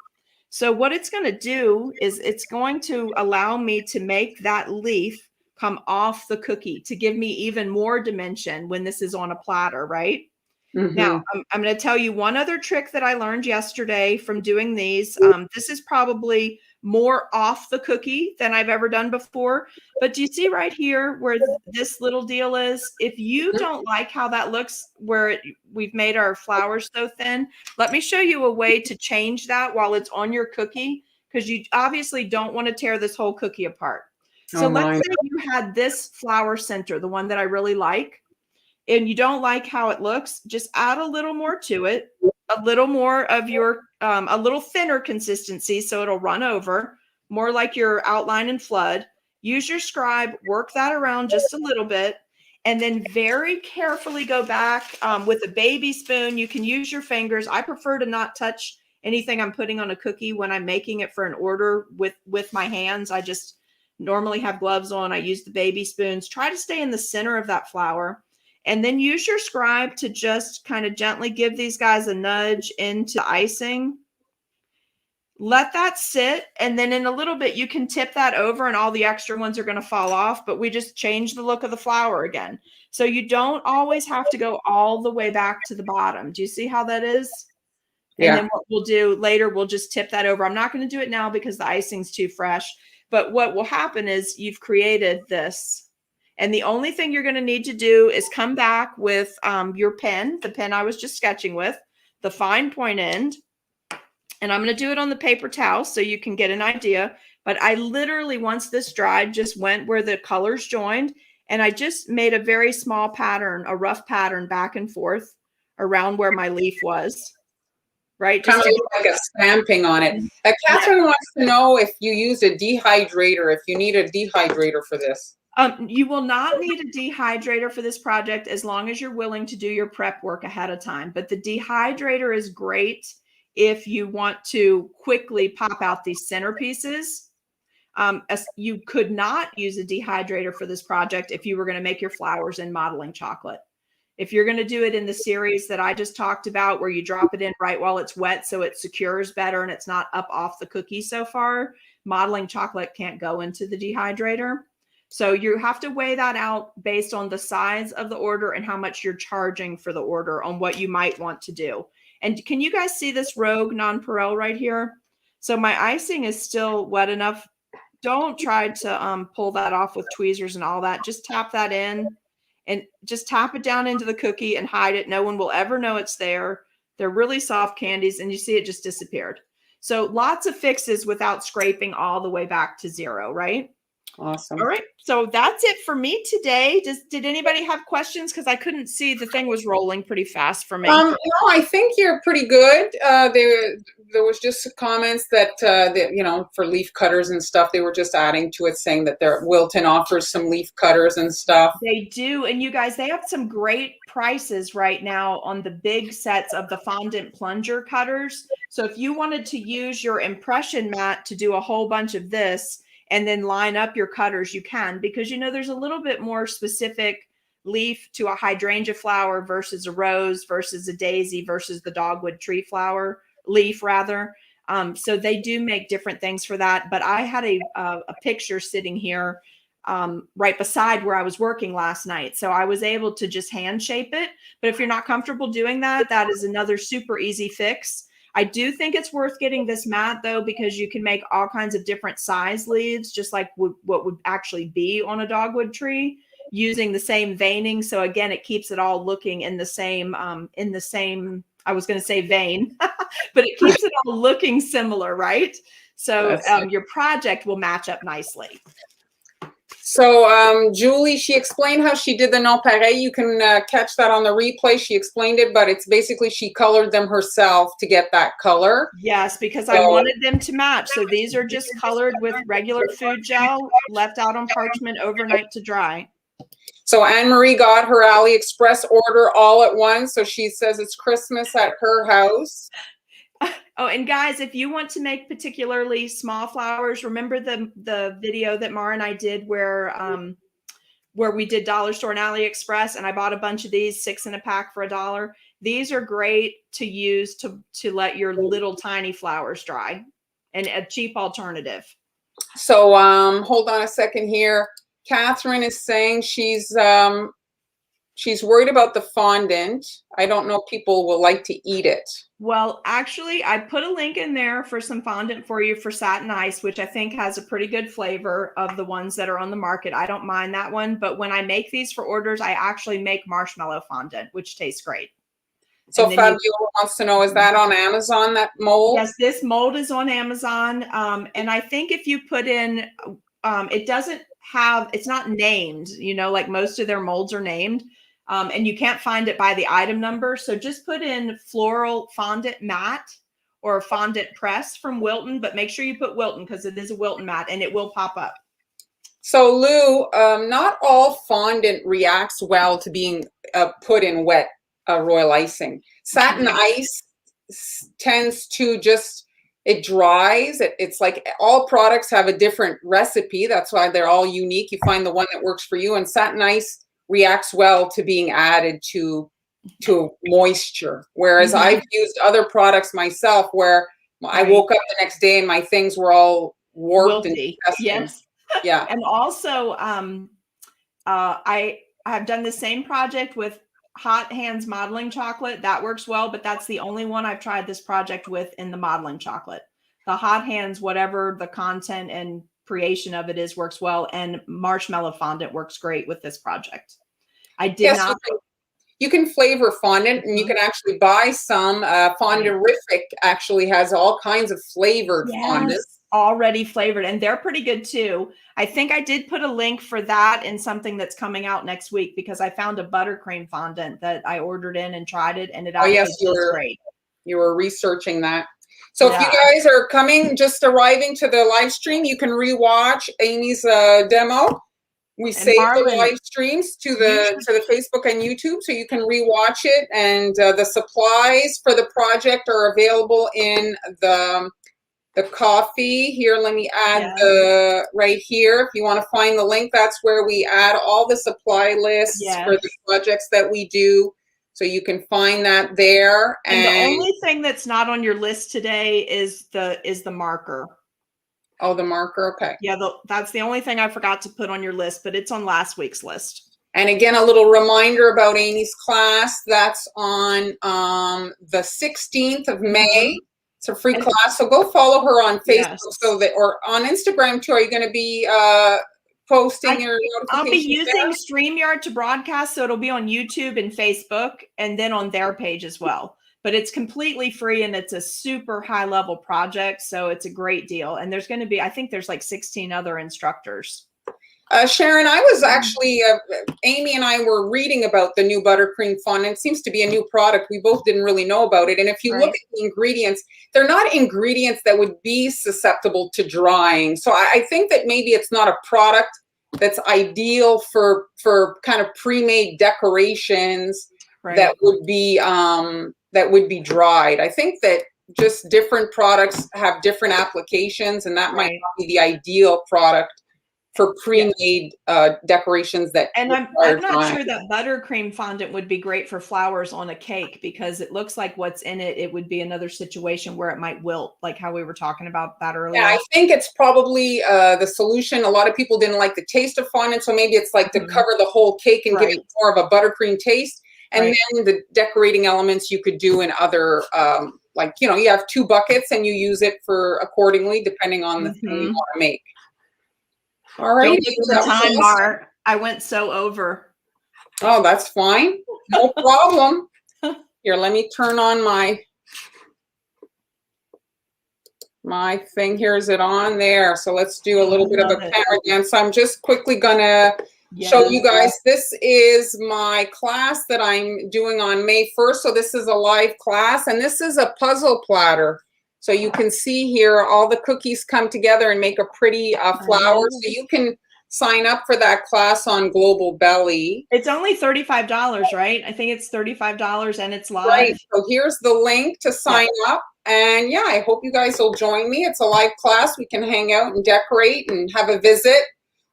So what it's going to do is it's going to allow me to make that leaf come off the cookie to give me even more dimension when this is on a platter, right? Now, I'm going to tell you one other trick that I learned yesterday from doing these. This is probably more off the cookie than I've ever done before. But do you see right here where this little deal is? If you don't like how that looks, where we've made our flowers so thin, let me show you a way to change that while it's on your cookie, because you obviously don't want to tear this whole cookie apart. So let's say you had this flower center, the one that I really like, and you don't like how it looks, just add a little more to it, a little more of your, a little thinner consistency so it'll run over, more like your outline and flood. Use your scribe, work that around just a little bit, and then very carefully go back with a baby spoon. You can use your fingers. I prefer to not touch anything I'm putting on a cookie when I'm making it for an order with my hands. I just normally have gloves on. I use the baby spoons. Try to stay in the center of that flower. And then use your scribe to just kind of gently give these guys a nudge into icing. Let that sit. And then in a little bit, you can tip that over and all the extra ones are going to fall off. But we just change the look of the flower again. So you don't always have to go all the way back to the bottom. Do you see how that is? Yeah. And then what we'll do later, we'll just tip that over. I'm not going to do it now because the icing's too fresh. But what will happen is you've created this. And the only thing you're going to need to do is come back with your pen, the pen I was just sketching with, the fine point end. And I'm going to do it on the paper towel so you can get an idea. But I literally, once this dried, just went where the colors joined. And I just made a very small pattern, a rough pattern back and forth around where my leaf was. Right? Kind of like a stamping on it. Catherine wants to know if you use a dehydrator, if you need a dehydrator for this. You will not need a dehydrator for this project as long as you're willing to do your prep work ahead of time. But the dehydrator is great if you want to quickly pop out these centerpieces. You could not use a dehydrator for this project if you were going to make your flowers in modeling chocolate. If you're going to do it in the series that I just talked about, where you drop it in right while it's wet so it secures better and it's not up off the cookie so far, modeling chocolate can't go into the dehydrator. So you have to weigh that out based on the size of the order and how much you're charging for the order on what you might want to do. And can you guys see this rogue nonpareil right here? So my icing is still wet enough. Don't try to pull that off with tweezers and all that. Just tap that in and just tap it down into the cookie and hide it. No one will ever know it's there. They're really soft candies, and you see it just disappeared. So lots of fixes without scraping all the way back to 0, right? Awesome. All right. So that's it for me today. Did anybody have questions? Because I couldn't see, the thing was rolling pretty fast for me. No, I think you're pretty good. There was just comments that, for leaf cutters and stuff, they were just adding to it, saying that Wilton offers some leaf cutters and stuff. They do. And you guys, they have some great prices right now on the big sets of the fondant plunger cutters. So if you wanted to use your impression mat to do a whole bunch of this and then line up your cutters, you can, because, there's a little bit more specific leaf to a hydrangea flower versus a rose versus a daisy versus the dogwood tree flower leaf rather. So they do make different things for that. But I had a picture sitting here right beside where I was working last night. So I was able to just hand shape it. But if you're not comfortable doing that, that is another super easy fix. I do think it's worth getting this mat though, because you can make all kinds of different size leaves, just like what would actually be on a dogwood tree, using the same veining. So again, it keeps it all looking in the same, I was going to say vein, but it keeps it all looking similar, right? So your project will match up nicely. So Julie, she explained how she did the nonpareil. You can catch that on the replay. She explained it, but it's basically she colored them herself to get that color. Yes, because I wanted them to match. So these are just colored with regular food gel, left out on parchment overnight to dry. So Anne-Marie got her AliExpress order all at once. So she says it's Christmas at her house. Oh, and guys, if you want to make particularly small flowers, remember the video that Mara and I did where we did dollar store and AliExpress, and I bought a bunch of these, 6 in a pack for $1. These are great to use to let your little tiny flowers dry, and a cheap alternative. So hold on a second here. Catherine is saying she's worried about the fondant. I don't know if people will like to eat it. Well, actually, I put a link in there for some fondant for you for satin ice, which I think has a pretty good flavor of the ones that are on the market. I don't mind that one. But when I make these for orders, I actually make marshmallow fondant, which tastes great. So Fabiola wants to know, is that on Amazon, that mold? Yes, this mold is on Amazon. And I think if you put in, it's not named, like most of their molds are named. And you can't find it by the item number. So just put in floral fondant mat or fondant press from Wilton, but make sure you put Wilton because it is a Wilton mat and it will pop up. So Lou, not all fondant reacts well to being put in wet royal icing. Satin ice tends to it dries. It's like all products have a different recipe. That's why they're all unique. You find the one that works for you, and satin ice reacts well to being added to moisture. Whereas I've used other products myself where I woke up the next day and my things were all warped and disgusting. Yes. Yeah. And also I have done the same project with Hot Hands modeling chocolate. That works well, but that's the only one I've tried this project with in the modeling chocolate. The Hot Hands, whatever the content and creation of it is, works well, and marshmallow fondant works great with this project. I did not. You can flavor fondant, and you can actually buy some. Fonderific actually has all kinds of flavored fondant. Already flavored, and they're pretty good too. I think I did put a link for that in something that's coming out next week, because I found a buttercream fondant that I ordered in and tried it, and it actually tastes great. You were researching that. So if you guys are arriving to the live stream, you can rewatch Amy's demo. We save the live streams to the Facebook and YouTube, so you can rewatch it. And the supplies for the project are available in the coffee. Here, let me add right here. If you want to find the link, that's where we add all the supply lists for the projects that we do. So you can find that there. And the only thing that's not on your list today is the marker. Oh, the marker. Okay. Yeah, that's the only thing I forgot to put on your list, but it's on last week's list. And again, a little reminder about Amy's class. That's on the 16th of May. It's a free class. So go follow her on Facebook or on Instagram too. Are you going to be posting your notifications? I'll be using StreamYard to broadcast, so it'll be on YouTube and Facebook, and then on their page as well. but it's completely free and it's a super high level project. So it's a great deal. And there's going to be, I think there's like 16 other instructors. Sharon, I was actually, Amy and I were reading about the new buttercream fondant. It seems to be a new product. We both didn't really know about it. And if you look at the ingredients, they're not ingredients that would be susceptible to drying. So I think that maybe it's not a product that's ideal for kind of pre-made decorations that would be dried. I think that just different products have different applications, and that might not be the ideal product for pre-made decorations that. And I'm not sure that buttercream fondant would be great for flowers on a cake, because it looks like what's in it, it would be another situation where it might wilt, like how we were talking about that earlier. Yeah, I think it's probably the solution. A lot of people didn't like the taste of fondant, so maybe it's like to cover the whole cake and give it more of a buttercream taste. And then the decorating elements you could do in other, like, you know, you have 2 buckets and you use it for accordingly, depending on the thing you want to make. All right. Don't get to the time, Mar. I went so over. Oh, that's fine. No problem. Here, let me turn on my thing. Here, is it on there? So let's do a little bit of a camera dance. So I'm just quickly gonna show you guys. This is my class that I'm doing on May 1st. So this is a live class, and this is a puzzle platter. So you can see here, all the cookies come together and make a pretty flower. So you can sign up for that class on Global Belly. It's only $35, right? I think it's $35 and it's live. Right. So here's the link to sign up. And yeah, I hope you guys will join me. It's a live class. We can hang out and decorate and have a visit.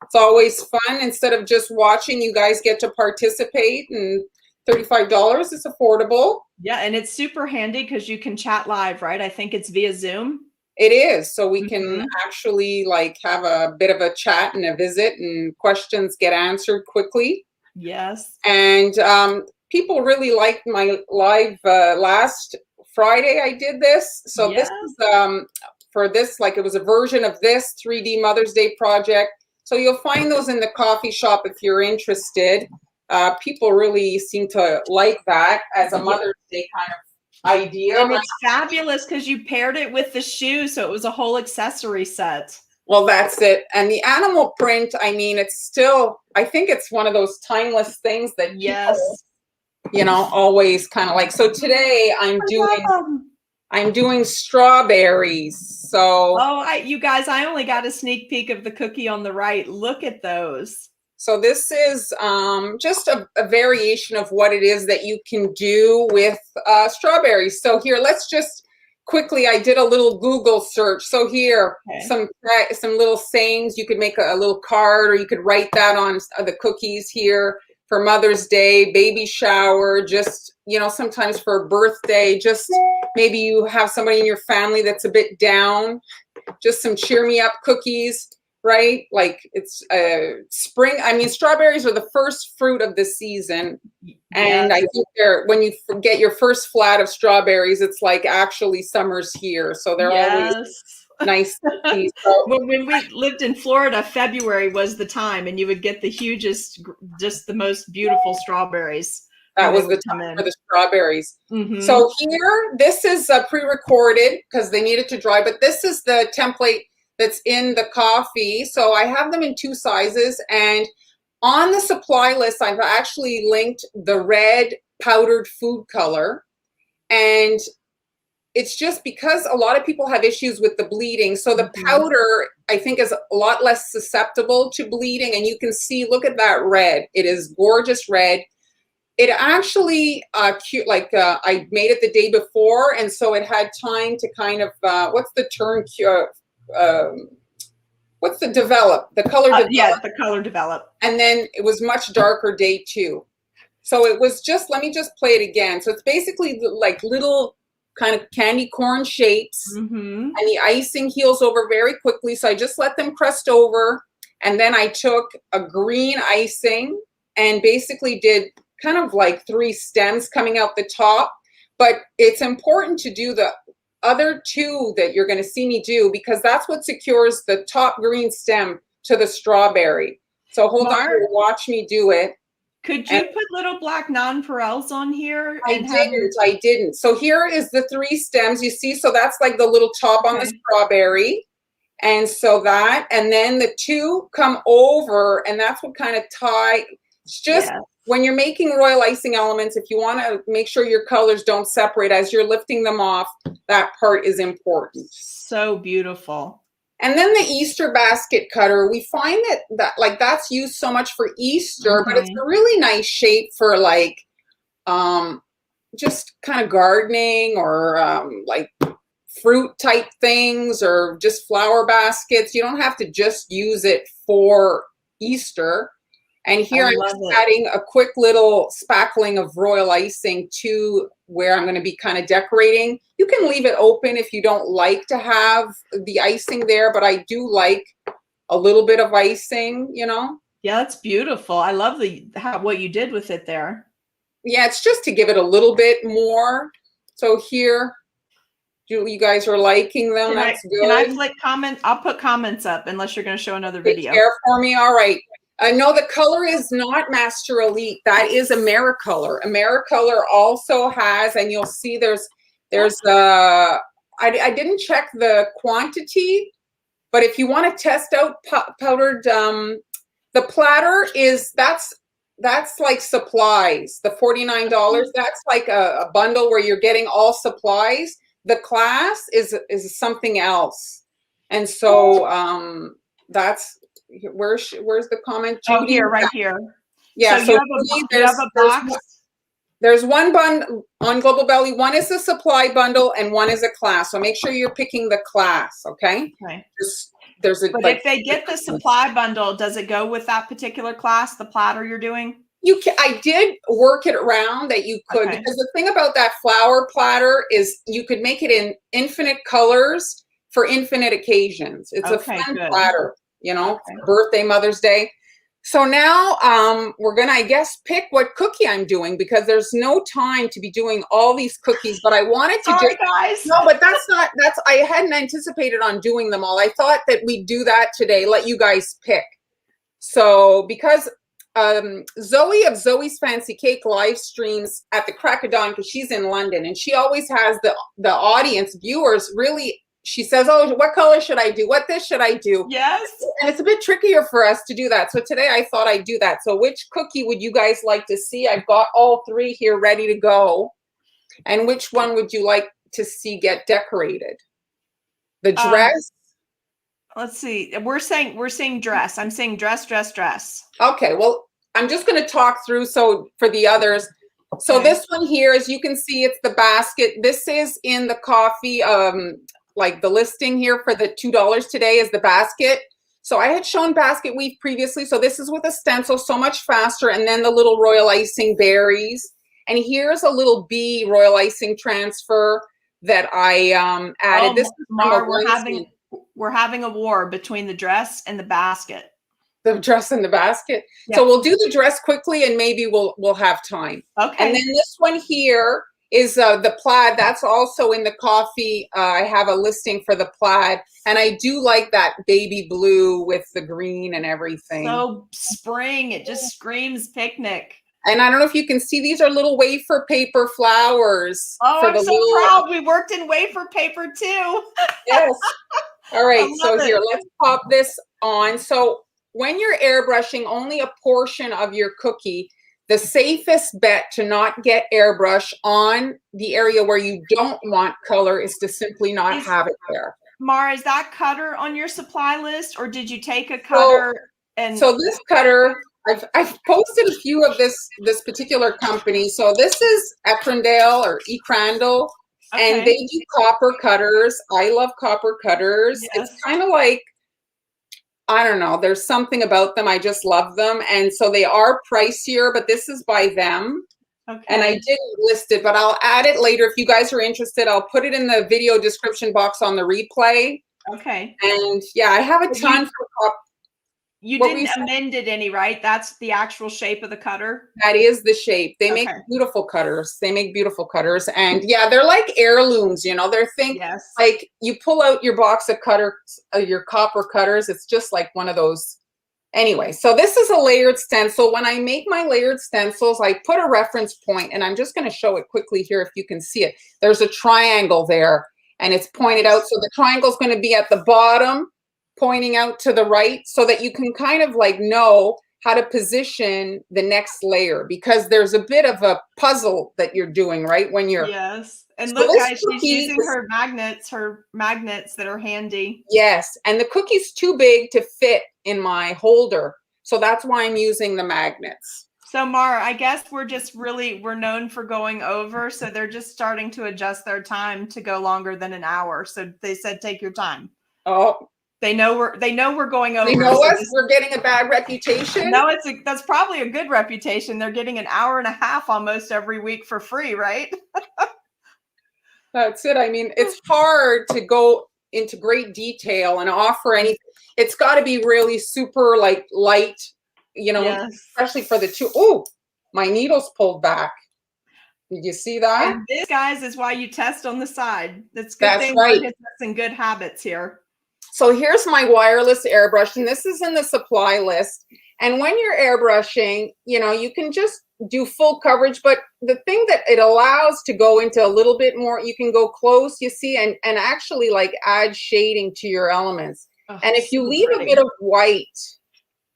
It's always fun. Instead of just watching, you guys get to participate, and $35 is affordable. Yeah, and it's super handy because you can chat live, right? I think it's via Zoom. It is. So we can actually like have a bit of a chat and a visit, and questions get answered quickly. Yes. And people really liked my live last Friday I did this. So this is for this, like, it was a version of this 3D Mother's Day project. So you'll find those in the coffee shop if you're interested. People really seem to like that as a Mother's Day kind of idea. And it's fabulous because you paired it with the shoe, so it was a whole accessory set. Well, that's it. And the animal print, I mean, it's still, I think it's one of those timeless things that people, you know, always kind of like. So today I'm doing strawberries. So you guys, I only got a sneak peek of the cookie on the right. Look at those. So this is just a variation of what it is that you can do with strawberries. So here, let's just quickly, I did a little Google search. So here, some little sayings. You could make a little card, or you could write that on the cookies here for Mother's Day, baby shower, just, you know, sometimes for a birthday, just maybe you have somebody in your family that's a bit down, just some cheer me up cookies. Right? Like, it's spring. I mean, strawberries are the first fruit of the season. And I think when you get your first flat of strawberries, it's like actually summer's here. So they're always nice to see. So, when we lived in Florida, February was the time, and you would get the hugest, just the most beautiful strawberries. That was the time for the strawberries. So here, this is pre-recorded because they needed to dry, but this is the template that's in the coffee. So I have them in 2 sizes, and on the supply list, I've actually linked the red powdered food color. And it's just because a lot of people have issues with the bleeding. So the powder, I think, is a lot less susceptible to bleeding. And you can see, look at that red. It is gorgeous red. It actually, I made it the day before. And so it had time to kind of, what's the term? What's the develop? The color develop. Yeah, the color develop. And then it was much darker day 2. So it was just, let me just play it again. So it's basically like little kind of candy corn shapes, and the icing heals over very quickly. So I just let them crust over. And then I took a green icing and basically did kind of like 3 stems coming out the top. But it's important to do the other 2 that you're going to see me do, because that's what secures the top green stem to the strawberry. So hold on, watch me do it. Could you put little black nonpareils on here? I didn't. So here is the 3 stems, you see, so that's like the little top on the strawberry. And so that, and then the 2 come over, and that's what kind of tie. It's just when you're making royal icing elements, if you want to make sure your colors don't separate as you're lifting them off, that part is important. So beautiful. And then the Easter basket cutter, we find that like that's used so much for Easter, but it's a really nice shape for like just kind of gardening or like fruit type things or just flower baskets. You don't have to just use it for Easter. And here I'm just adding a quick little spackling of royal icing to where I'm going to be kind of decorating. You can leave it open if you don't like to have the icing there, but I do like a little bit of icing, you know? Yeah, that's beautiful. I love what you did with it there. Yeah, it's just to give it a little bit more. So here, you guys are liking them. That's good. Can I click comment? I'll put comments up unless you're going to show another video. Share for me. All right. No, the color is not Master Elite. That is AmeriColor. AmeriColor also has, and you'll see there's I didn't check the quantity, but if you want to test out powdered, the platter that's like supplies. The $49, that's like a bundle where you're getting all supplies. The class is something else, and so that's. Where's the comment, Judy? Oh, here, right here. Yeah, so you have a box. There's one bundle on Global Belly. One is a supply bundle and one is a class. So make sure you're picking the class, okay? Okay. There's a, but if they get the supply bundle, does it go with that particular class, the platter you're doing? I did work it around that you could, because the thing about that flower platter is you could make it in infinite colors for infinite occasions. It's a fun platter. You know, birthday, Mother's Day. So now we're going to, I guess, pick what cookie I'm doing because there's no time to be doing all these cookies, but I wanted to guys. No, but I hadn't anticipated on doing them all. I thought that we'd do that today, let you guys pick. So because Zoe of Zoe's Fancy Cake live streams at the crack of dawn because she's in London and she always has the audience viewers really. She says, oh, what color should I do? What this should I do? Yes. And it's a bit trickier for us to do that. So today I thought I'd do that. So which cookie would you guys like to see? I've got all 3 here ready to go. And which one would you like to see get decorated? The dress? Let's see. We're seeing dress. I'm saying dress, dress, dress. Okay. Well, I'm just going to talk through. So for the others. So this one here, as you can see, it's the basket. This is in the coffee, like the listing here for the $2 today is the basket. So I had shown basket weave previously. So this is with a stencil, so much faster. And then the little royal icing berries. And here's a little bee royal icing transfer that I added. Oh, this is Mar, we're having a war between the dress and the basket. The dress and the basket. Yeah. So we'll do the dress quickly and maybe we'll have time. Okay. And then this one here is the plaid. That's also in the coffee. I have a listing for the plaid. And I do like that baby blue with the green and everything. So spring, it just screams picnic. And I don't know if you can see, these are little wafer paper flowers. Oh, I'm so proud. We worked in wafer paper too. Yes. All right. So here, let's pop this on. So when you're airbrushing only a portion of your cookie, the safest bet to not get airbrush on the area where you don't want color is to simply not have it there. Mara, is that cutter on your supply list, or did you take a cutter? So this cutter, I've posted a few of this particular company. So this is Ekrandale or Ekrandle, and they do copper cutters. I love copper cutters. Yes. It's kind of like, I don't know, there's something about them. I just love them. And so they are pricier, but this is by them. Okay. And I didn't list it, but I'll add it later. If you guys are interested, I'll put it in the video description box on the replay. Okay. And yeah, I have a ton for copper. You didn't amend it any, right? That's the actual shape of the cutter? That is the shape. They make beautiful cutters. They make beautiful cutters. And yeah, they're like heirlooms, you know. They're like you pull out your box of cutters, your copper cutters. It's just like one of those Anyway, so this is a layered stencil. When I make my layered stencils, I put a reference point, and I'm just going to show it quickly here if you can see it. There's a triangle there, and it's pointed out. So the triangle is going to be at the bottom, pointing out to the right, so that you can kind of like know how to position the next layer, because there's a bit of a puzzle that you're doing, right? When you're Yes. And so look, this guys, she's cookie using is- her magnets that are handy. Yes, and the cookie's too big to fit in my holder, so that's why I'm using the magnets. So Mara, I guess we're known for going over, so they're just starting to adjust their time to go longer than an hour. So they said, take your time. Oh, they know we're going over. They know so us. We're getting a bad reputation. No, that's probably a good reputation. They're getting an hour and a half almost every week for free, right? That's it. I mean, it's hard to go into great detail and offer anything. It's got to be really super like light, Yes. especially for the two. Oh, my needle's pulled back. Did you see that? And this, guys, is why you test on the side. That's good. That's thing right. We're testing good habits here. So here's my wireless airbrush, and this is in the supply list. And when you're airbrushing, you can just do full coverage, but the thing that it allows to go into a little bit more, you can go close, you see, and actually like add shading to your elements. Oh, and if you so leave pretty. a bit of white,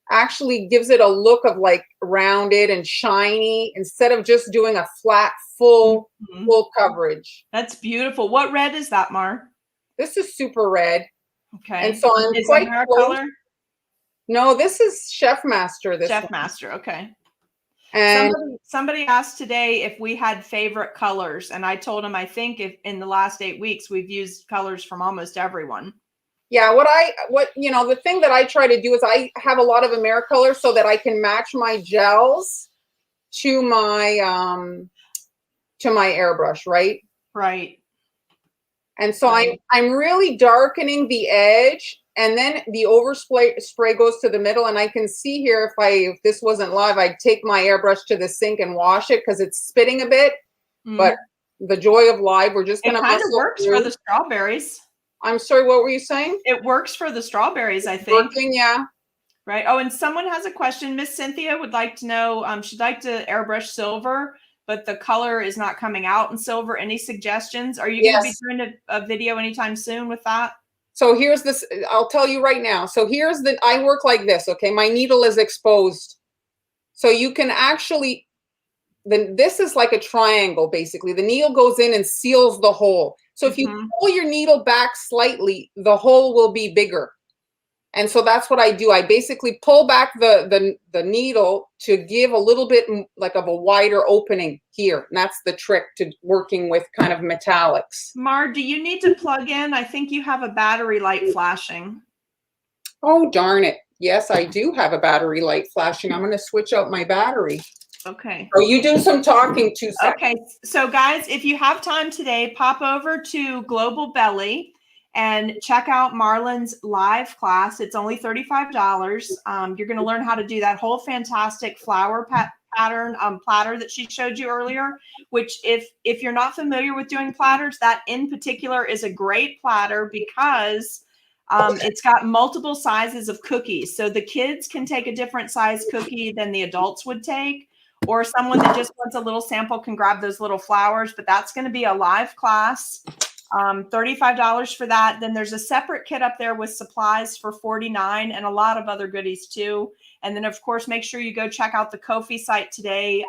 actually gives it a look of like rounded and shiny instead of just doing a flat, full coverage. That's beautiful. What red is that, Mar? This is super red. Okay. And so I'm is quite it hair close. color? No, this is Chef Master. This Chef one. Master. Okay. And somebody asked today if we had favorite colors, and I told them I think if in the last 8 weeks we've used colors from almost everyone. Yeah, the thing that I try to do is I have a lot of Americolor so that I can match my gels to my airbrush, right? Right. And so I'm really darkening the edge, and then the spray goes to the middle. And I can see here, if this wasn't live, I'd take my airbrush to the sink and wash it because it's spitting a bit. But the joy of live, we're just going to kind of works for the strawberries. I'm sorry, what were you saying? It works for the strawberries, I think. Working, yeah. Right. Oh, and someone has a question. Miss Cynthia would like to know, she'd like to airbrush silver, but the color is not coming out in silver. Any suggestions? Are you going to be doing a video anytime soon with that? So here's this, I'll tell you right now. So I work like this, okay? My needle is exposed. So you can actually, this is like a triangle, basically. The needle goes in and seals the hole. So if you pull your needle back slightly, the hole will be bigger. And so that's what I do. I basically pull back the needle to give a little bit like of a wider opening here. And that's the trick to working with kind of metallics. Mar, do you need to plug in? I think you have a battery light flashing. Oh, darn it. Yes, I do have a battery light flashing. I'm going to switch out my battery. Okay. So you do some talking 2 seconds. Okay. So guys, if you have time today, pop over to Global Belly and check out Marlyn's live class. It's only $35. You're going to learn how to do that whole fantastic flower pattern platter that she showed you earlier, which if you're not familiar with doing platters, that in particular is a great platter because it's got multiple sizes of cookies. So the kids can take a different size cookie than the adults would take, or someone that just wants a little sample can grab those little flowers, but that's going to be a live class. $35 for that. Then there's a separate kit up there with supplies for $49 and a lot of other goodies too. And then of course, make sure you go check out the Ko-fi site today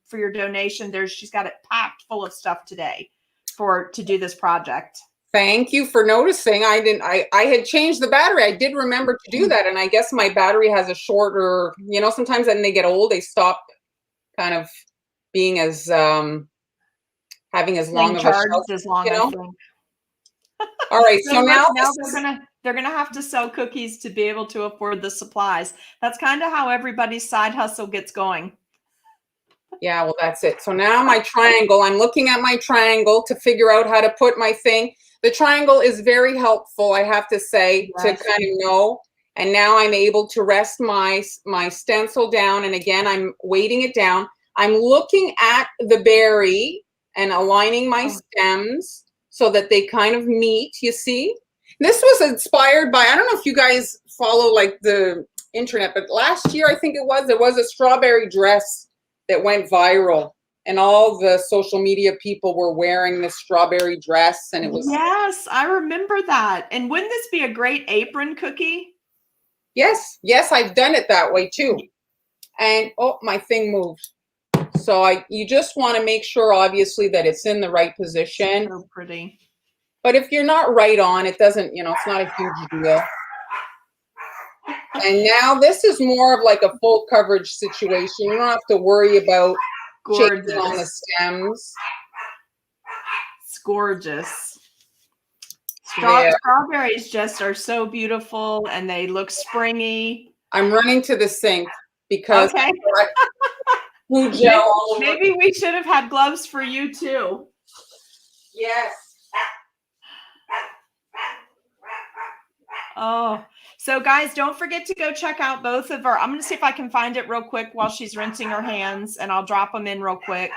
for your donation. She's got it packed full of stuff today to do this project. Thank you for noticing. I had changed the battery. I did remember to do that. And I guess my battery has a shorter, sometimes when they get old, they stop kind of being as, having as long of a shelf, as long as All right, so now they're gonna have to sell cookies to be able to afford the supplies. That's kind of how everybody's side hustle gets going. Yeah, well, that's it. So now my triangle, I'm looking at my triangle to figure out how to put my thing. The triangle is very helpful, I have to say, to kind of know. And now I'm able to rest my stencil down. And again, I'm weighting it down. I'm looking at the berry and aligning my stems so that they kind of meet, you see. This was inspired by, I don't know if you guys follow like the internet, but last year I think there was a strawberry dress that went viral, and all the social media people were wearing this strawberry dress, and it was Yes, I remember that. And wouldn't this be a great apron cookie? yes, I've done it that way too. And oh, my thing moved. So you just want to make sure, obviously, that it's in the right position. So pretty. But if you're not right on, it doesn't, it's not a huge deal. And now this is more of like a full coverage situation. You don't have to worry about changing on the stems. It's gorgeous. Strawberries just are so beautiful, and they look springy. I'm running to the sink because okay. food gel. Maybe we should have had gloves for you too. Yes. Oh, so guys, don't forget to go check out both of our, I'm going to see if I can find it real quick while she's rinsing her hands, and I'll drop them in real quick.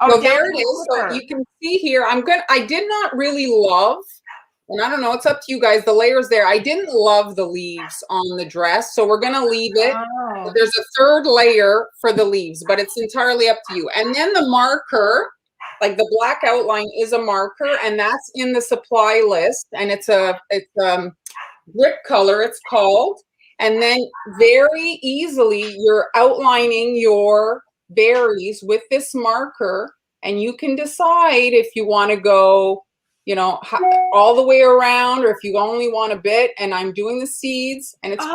Oh, so there it is. So you can see here, I did not really love, and I don't know, it's up to you guys, the layers there. I didn't love the leaves on the dress, so we're going to leave it. Oh. There's a third layer for the leaves, but it's entirely up to you. And then the marker, like the black outline, is a marker, and that's in the supply list, and it's brick color, it's called. And then very easily you're outlining your berries with this marker, and you can decide if you want to go, all the way around, or if you only want a bit. And I'm doing the seeds, and it's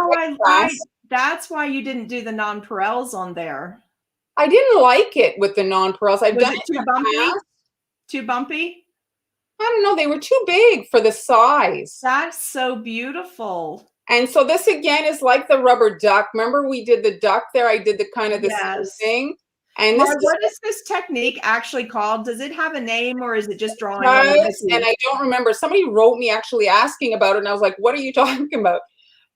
that's why you didn't do the nonpareils on there. I didn't like it with the nonpareils. I've done it too bumpy. Too bumpy. I don't know. They were too big for the size. That's so beautiful. And so this again is like the rubber duck. Remember we did the duck there? I did the kind of the same thing. And what is this technique actually called? Does it have a name, or is it just drawing? And I don't remember. Somebody wrote me actually asking about it, and I was like, what are you talking about?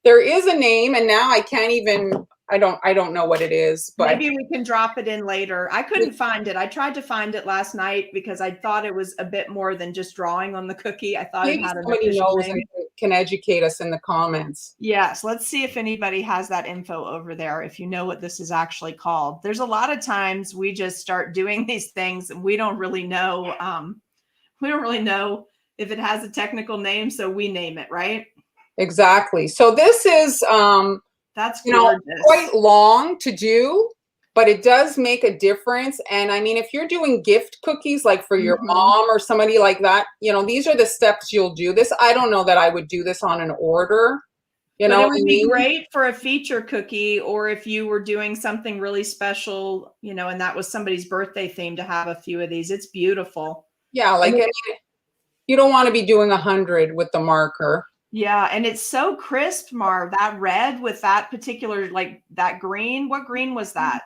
There is a name, and now I can't even, I don't know what it is, but maybe we can drop it in later. I couldn't find it. I tried to find it last night because I thought it was a bit more than just drawing on the cookie. I thought maybe it had somebody knows and can educate us in the comments. Yes, let's see if anybody has that info over there, if you know what this is actually called. There's a lot of times we just start doing these things and we don't really know if it has a technical name, so we name it, right? Exactly. So this is that's quite long to do, but it does make a difference. And I mean, if you're doing gift cookies, like for your mom or somebody like that, these are the steps you'll do this. I don't know that I would do this on an order. But it would be great for a feature cookie, or if you were doing something really special, and that was somebody's birthday theme, to have a few of these. It's beautiful. Yeah, like you don't want to be doing 100 with the marker. Yeah, and it's so crisp, Marv. That red with that particular, like that green. What green was that?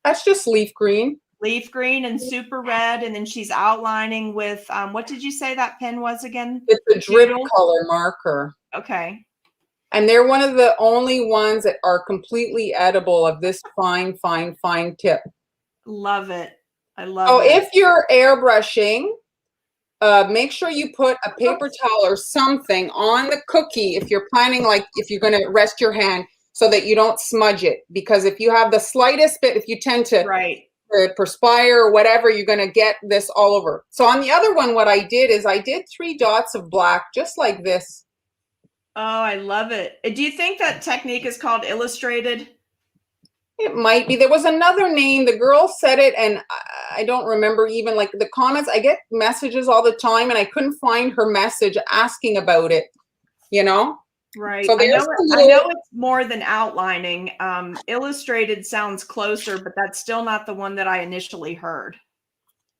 That's just leaf green. Leaf green and super red, and then she's outlining with what did you say that pen was again? It's a drip color marker. Okay. And they're one of the only ones that are completely edible of this fine, fine, fine tip. Love it. I love it. Oh, if you're airbrushing, make sure you put a paper towel or something on the cookie if you're planning, like if you're going to rest your hand, so that you don't smudge it. Because if you have the slightest bit, if you tend to perspire or whatever, you're going to get this all over. So on the other one, what I did is I did 3 dots of black, just like this. Oh, I love it. Do you think that technique is called illustrated? It might be. There was another name. The girl said it, and I don't remember even, like, the comments. I get messages all the time, and I couldn't find her message asking about it, Right. So I know it's more than outlining. Illustrated sounds closer, but that's still not the one that I initially heard.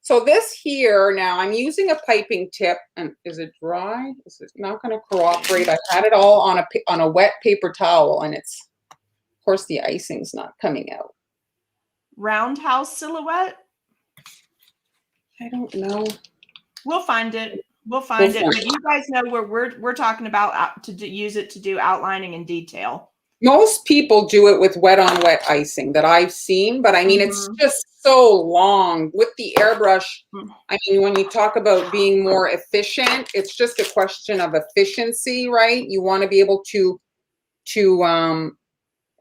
So this here, now I'm using a piping tip, and is it dry? Is it not going to cooperate? I had it all on a wet paper towel, and it's, of course, the icing's not coming out. Roundhouse silhouette? I don't know. We'll find it. We'll find it. But you guys know where we're talking about use it to do outlining in detail. Most people do it with wet on wet icing that I've seen, but I mean, it's just so long with the airbrush. I mean, when you talk about being more efficient, it's just a question of efficiency, right? You want to be able to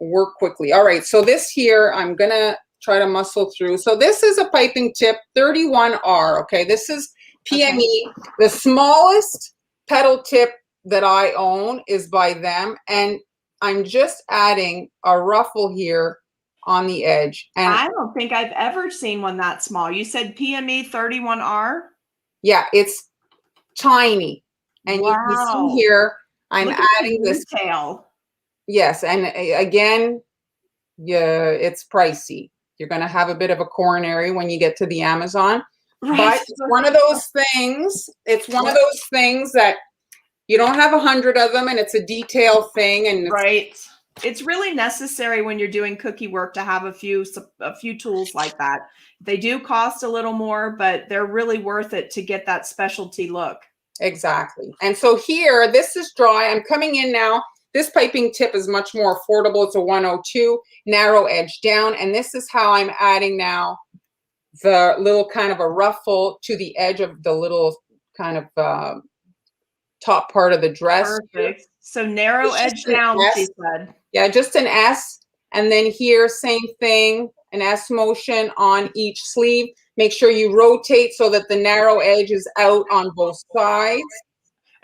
work quickly. All right, so this here, I'm gonna try to muscle through. So this is a piping tip, 31R, okay? This is PME. Okay. The smallest pedal tip that I own is by them, and I'm just adding a ruffle here on the edge. And I don't think I've ever seen one that small. You said PME 31R? Yeah, it's tiny. And wow. You can see here, I'm adding this detail. Yes, and again, yeah, it's pricey. You're going to have a bit of a coronary when you get to the Amazon. Right. But it's one of those things. It's one of those things that you don't have 100 of them, and it's a detail thing. And right. It's really necessary when you're doing cookie work to have a few tools like that. They do cost a little more, but they're really worth it to get that specialty look. Exactly. And so here, this is dry. I'm coming in now. This piping tip is much more affordable. It's a 102, narrow edge down. And this is how I'm adding now the little kind of a ruffle to the edge of the little kind of top part of the dress. Perfect. So narrow edge down, she said. Yeah, just an S. And then here, same thing, an S motion on each sleeve. Make sure you rotate so that the narrow edge is out on both sides.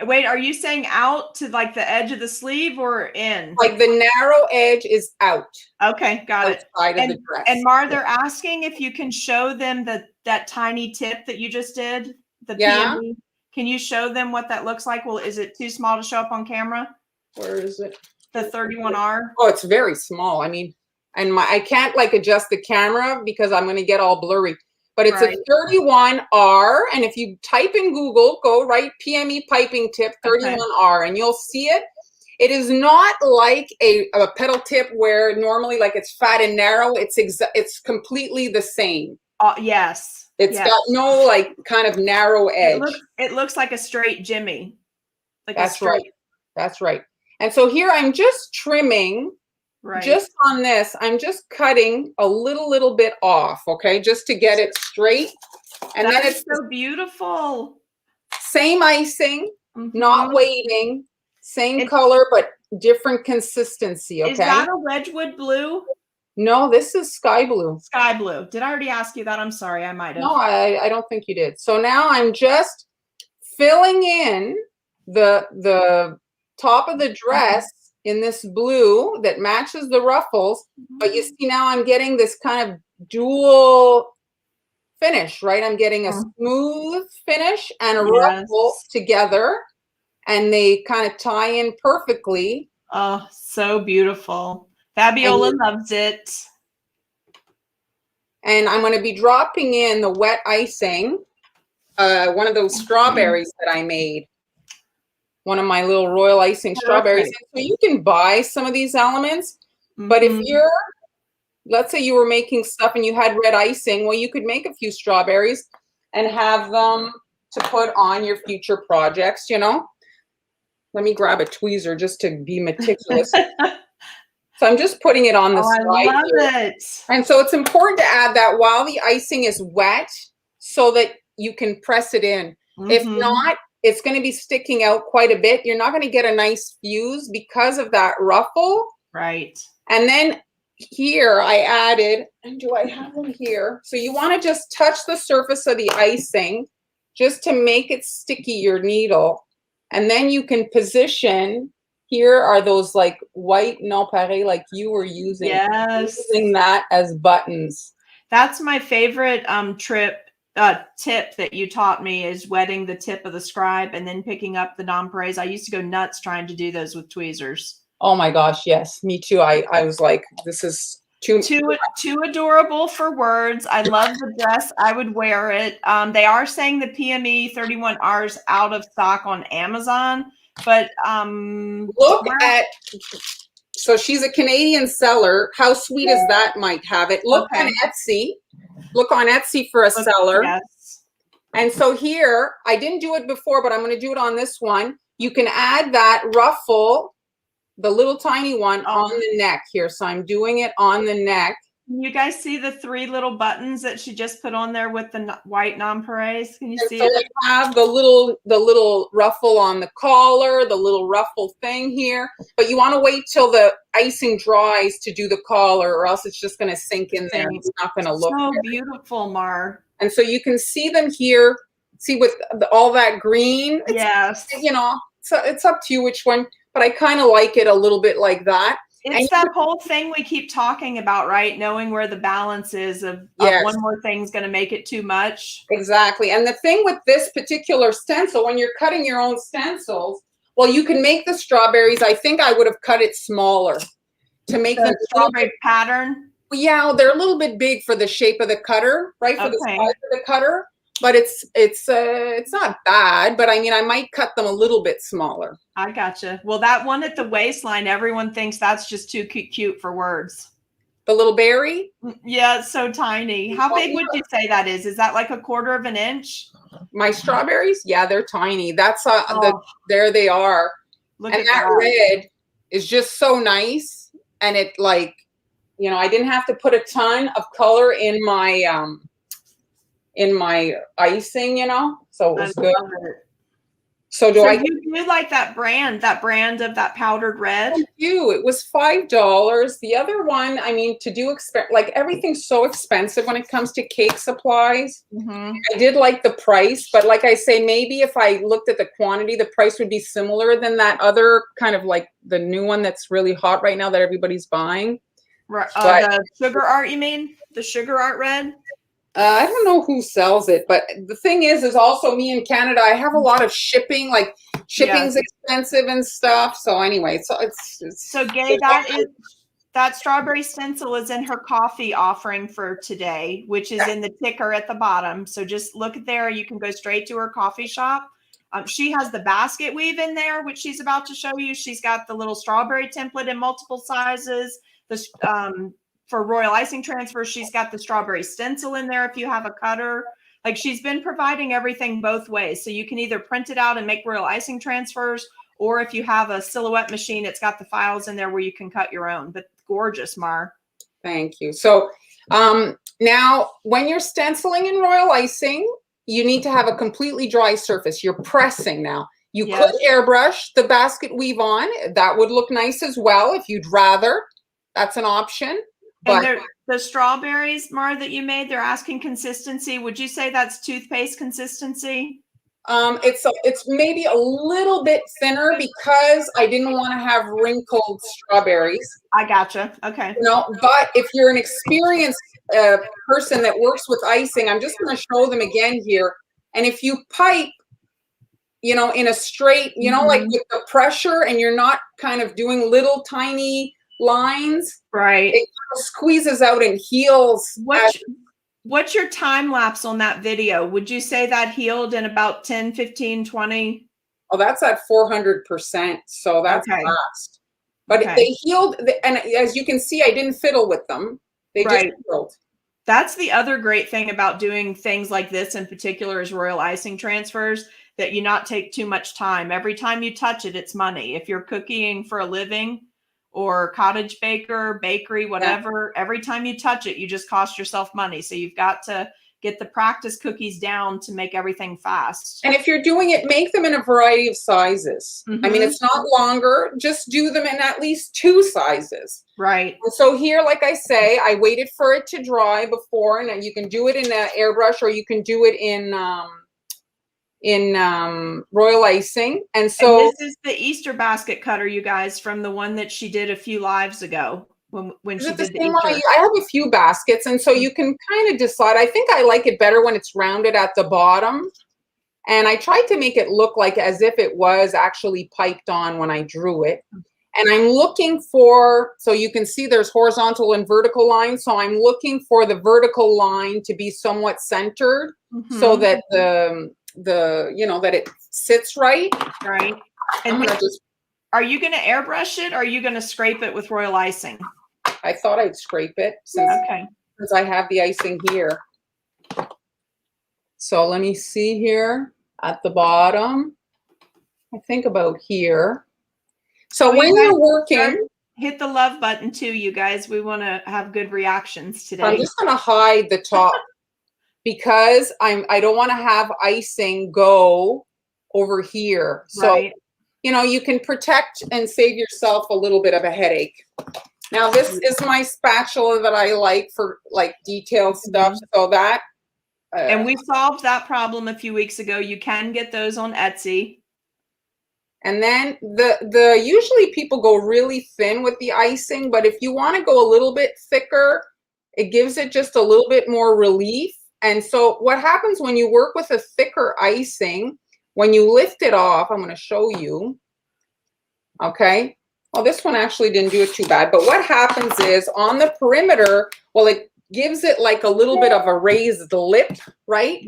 Wait, are you saying out to like the edge of the sleeve or in? Like the narrow edge is out. Okay, got it. Outside of the dress. And Mar, they're asking if you can show them that tiny tip that you just did, the PME. Can you show them what that looks like? Well, is it too small to show up on camera? Where is it? The 31R? Oh, it's very small. I mean, and I can't like adjust the camera because I'm going to get all blurry. But it's a 31R, and if you type in Google, go write PME piping tip 31R, and you'll see it. It is not like a pedal tip where normally like it's fat and narrow. It's completely the same. Yes. It's got no like kind of narrow edge. It looks like a straight Jimmy. Like That's right. That's right. And so here I'm just trimming. Right. Just on this, I'm just cutting a little bit off, okay, just to get it straight. And then it's so beautiful. Same icing, not waiting, same color, but different consistency, okay? Is that a Wedgwood blue? No, this is sky blue. Sky blue. Did I already ask you that? I'm sorry, I might have. No, I don't think you did. So now I'm just filling in the top of the dress in this blue that matches the ruffles, but you see now I'm getting this kind of dual finish, right? I'm getting a smooth finish and a ruffle together, and they kind of tie in perfectly. Oh, so beautiful. Fabiola loves it. And I'm going to be dropping in the wet icing, one of those strawberries that I made. One of my little royal icing strawberries. So you can buy some of these elements, but if you're, let's say you were making stuff and you had red icing, well, you could make a few strawberries and have them to put on your future projects, you know. Let me grab a tweezer just to be meticulous. So I'm just putting it on the side. I love it. And so it's important to add that while the icing is wet so that you can press it in. If not, it's going to be sticking out quite a bit. You're not going to get a nice fuse because of that ruffle. Right. And then here I added, and do I have them here? So you want to just touch the surface of the icing just to make it sticky, your needle. And then you can position, here are those like white nonpareil like you were using. Yes. Using that as buttons. That's my favorite tip that you taught me, is wetting the tip of the scribe and then picking up the nonpareils. I used to go nuts trying to do those with tweezers. Oh my gosh, yes, me too. I was like, this is too adorable for words. I love the dress. I would wear it. They are saying the PME 31R is out of stock on Amazon, but look at. So she's a Canadian seller. How sweet is that? Might have it. Look on Etsy. Look on Etsy for a seller. Yes. And so here, I didn't do it before, but I'm going to do it on this one. You can add that ruffle, the little tiny one, on the neck here. So I'm doing it on the neck. You guys see the 3 little buttons that she just put on there with the white nonpareils? Can you And see so it? you have the little ruffle on the collar, the little ruffle thing here, but you want to wait till the icing dries to do the collar, or else it's just going to sink in there. And it's not going to look so good. beautiful, Mar. And so you can see them here. See with all that green. It's, yes. You know, so it's up to you which one, but I kind of like it a little bit like that. It's that whole thing we keep talking about, right? Knowing where the balance is of one more thing's going to make it too much. Exactly. And the thing with this particular stencil, when you're cutting your own stencils, well, you can make the strawberries. I think I would have cut it smaller to make the strawberry pattern. Well, yeah, they're a little bit big for the shape of the cutter, right? For the size of the cutter. But it's not bad, but I mean, I might cut them a little bit smaller. I gotcha. Well, that one at the waistline, everyone thinks that's just too cute for words. The little berry? Yeah, it's so tiny. How big would you say that is? Is that like 1/4 of an inch? My strawberries? Yeah, they're tiny. That's there they are. Look and at that red is just so nice. And it like, you know, I didn't have to put a ton of color in my icing, you know, so it was good. So you like that brand of that powdered red? I do. It was $5. The other one, I mean, to do like everything's so expensive when it comes to cake supplies. I did like the price, but like I say, maybe if I looked at the quantity, the price would be similar than that other kind of like the new one that's really hot right now that everybody's buying. Right. The sugar art, you mean? The sugar art red? I don't know who sells it, but the thing is also me in Canada, I have a lot of shipping, like shipping's expensive and stuff. So anyway, so it's so Gay, that strawberry stencil is in her coffee offering for today, which is in the ticker at the bottom. So just look there. You can go straight to her coffee shop. She has the basket weave in there, which she's about to show you. She's got the little strawberry template in multiple sizes. For royal icing transfer, she's got the strawberry stencil in there if you have a cutter. Like she's been providing everything both ways. So you can either print it out and make royal icing transfers, or if you have a silhouette machine, it's got the files in there where you can cut your own. But gorgeous, Mar. Thank you. So now when you're stenciling in royal icing, you need to have a completely dry surface. You're pressing now. You could airbrush the basket weave on. That would look nice as well if you'd rather. That's an option. And the strawberries, Mar, that you made, they're asking consistency. Would you say that's toothpaste consistency? It's maybe a little bit thinner because I didn't want to have wrinkled strawberries. I gotcha. Okay. You know, but if you're an experienced person that works with icing, I'm just going to show them again here. And if you pipe, you know, in a straight, you know, like with the pressure, and you're not kind of doing little tiny lines, right? It squeezes out and heals. What's your time lapse on that video? Would you say that healed in about 10, 15, 20? Oh, that's at 400%. So that's fast. But they healed, and as you can see, I didn't fiddle with them. They just healed. That's the other great thing about doing things like this in particular is royal icing transfers, that you not take too much time. Every time you touch it, it's money. If you're cooking for a living, or cottage baker, bakery, whatever, every time you touch it, you just cost yourself money. So you've got to get the practice cookies down to make everything fast. And if you're doing it, make them in a variety of sizes. I mean, it's not longer, just do them in at least 2 sizes. Right. And so here, like I say, I waited for it to dry before, and you can do it in an airbrush, or you can do it in royal icing. And so this is the Easter basket cutter, you guys, from the one that she did a few lives ago when she did the Easter. I have a few baskets, and so you can kind of decide. I think I like it better when it's rounded at the bottom, and I tried to make it look like as if it was actually piped on when I drew it. And I'm looking for, so you can see there's horizontal and vertical lines, so I'm looking for the vertical line to be somewhat centered, so that you know, that it sits right. Right. And are you going to airbrush it, or are you going to scrape it with royal icing? I thought I'd scrape it since I have the icing here. So let me see here at the bottom. I think about here. So when you're working, hit the love button too, you guys. We want to have good reactions today. I'm just going to hide the top because I don't want to have icing go over here. So, Right. you know, you can protect and save yourself a little bit of a headache. Now, this is my spatula that I like for like detailed stuff. So that. And we solved that problem a few weeks ago. You can get those on Etsy. And then the usually people go really thin with the icing, but if you want to go a little bit thicker, it gives it just a little bit more relief. And so what happens when you work with a thicker icing, when you lift it off, I'm going to show you. Okay. Well, this one actually didn't do it too bad, but what happens is on the perimeter, well, it gives it like a little bit of a raised lip, right?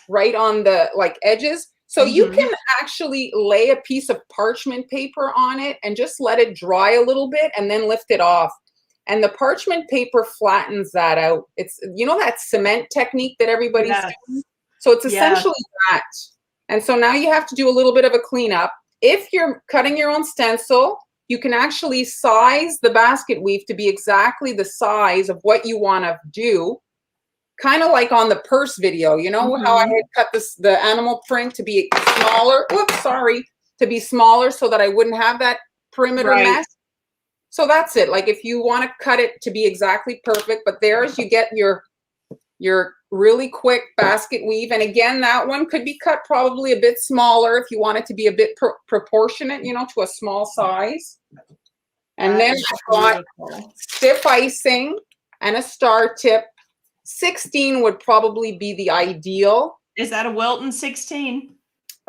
Right on the like edges. So you can actually lay a piece of parchment paper on it and just let it dry a little bit and then lift it off. And the parchment paper flattens that out. It's, you know, that cement technique that everybody's doing? So it's essentially that. And so now you have to do a little bit of a cleanup. If you're cutting your own stencil, you can actually size the basket weave to be exactly the size of what you want to do. Kind of like on the purse video, you know, how I had cut the animal print to be smaller. Whoops, sorry, to be smaller so that I wouldn't have that perimeter mess. So that's it. Like if you want to cut it to be exactly perfect, but there's you get your really quick basket weave. And again, that one could be cut probably a bit smaller if you want it to be a bit proportionate, you know, to a small size. And then I've got stiff icing and a star tip. 16 would probably be the ideal. Is that a Wilton 16?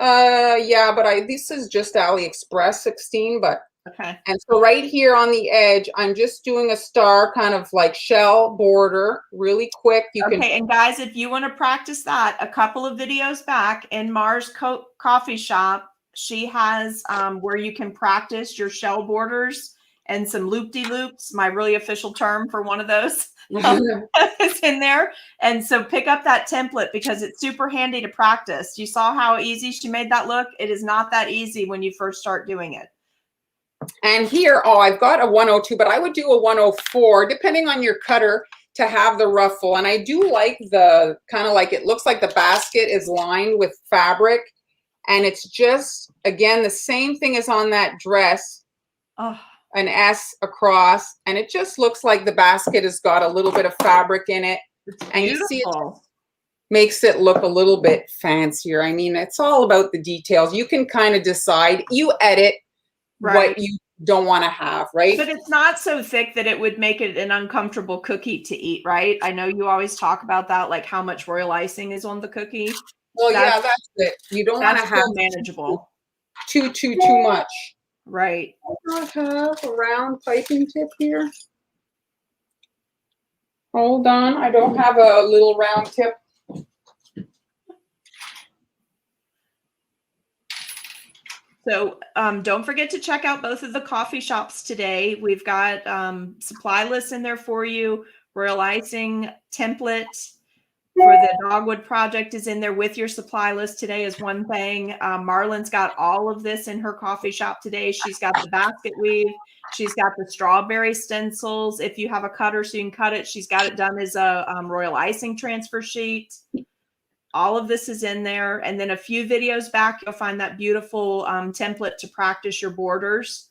Yeah, but this is just AliExpress 16, but okay. And so right here on the edge, I'm just doing a star kind of like shell border really quick. You can. And guys, if you want to practice that, a couple of videos back in Mars coffee shop, she has where you can practice your shell borders and some loop-de-loops, my really official term for one of those. It's in there. And so pick up that template because it's super handy to practice. You saw how easy she made that look. It is not that easy when you first start doing it. And here, I've got a 102, but I would do a 104 depending on your cutter to have the ruffle. And I do like the kind of like, it looks like the basket is lined with fabric. And it's just, again, the same thing as on that dress. An S across, and it just looks like the basket has got a little bit of fabric in it. And you see it makes it look a little bit fancier. I mean, it's all about the details. You can kind of decide, you edit what you don't want to have, right? But it's not so thick that it would make it an uncomfortable cookie to eat, right? I know you always talk about that, like how much royal icing is on the cookie. Well, yeah, that's it. You don't want to have manageable. Too much. Right. I have a round piping tip here. Hold on, I don't have a little round tip. So don't forget to check out both of the coffee shops today. We've got supply lists in there for you. Royal icing template for the Dogwood project is in there with your supply list today is one thing. Marlyn's got all of this in her coffee shop today. She's got the basket weave. She's got the strawberry stencils. If you have a cutter so you can cut it, she's got it done as a royal icing transfer sheet. All of this is in there. And then a few videos back, you'll find that beautiful template to practice your borders.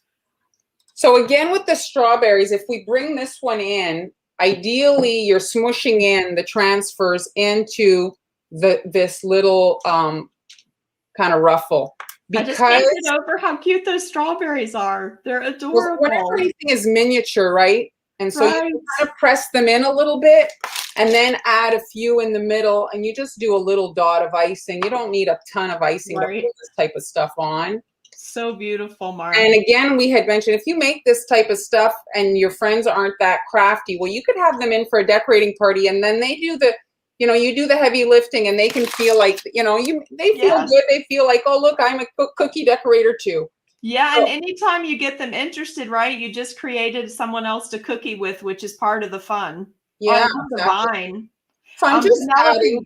So again, with the strawberries, if we bring this one in, ideally you're smushing in the transfers into this little kind of ruffle. Because I just painted over how cute those strawberries are. They're adorable. Whenever anything is miniature, right? And so you kind of press them in a little bit and then add a few in the middle and you just do a little dot of icing. You don't need a ton of icing to put this type of stuff on. So beautiful, Mark. And again, we had mentioned if you make this type of stuff and your friends aren't that crafty, well, you could have them in for a decorating party and then they do the, you do the heavy lifting and they can feel like, they feel good. They feel like, oh, look, I'm a cookie decorator too. Yeah, and anytime you get them interested, right, you just created someone else to cookie with, which is part of the fun. Yeah, divine. So I'm just adding.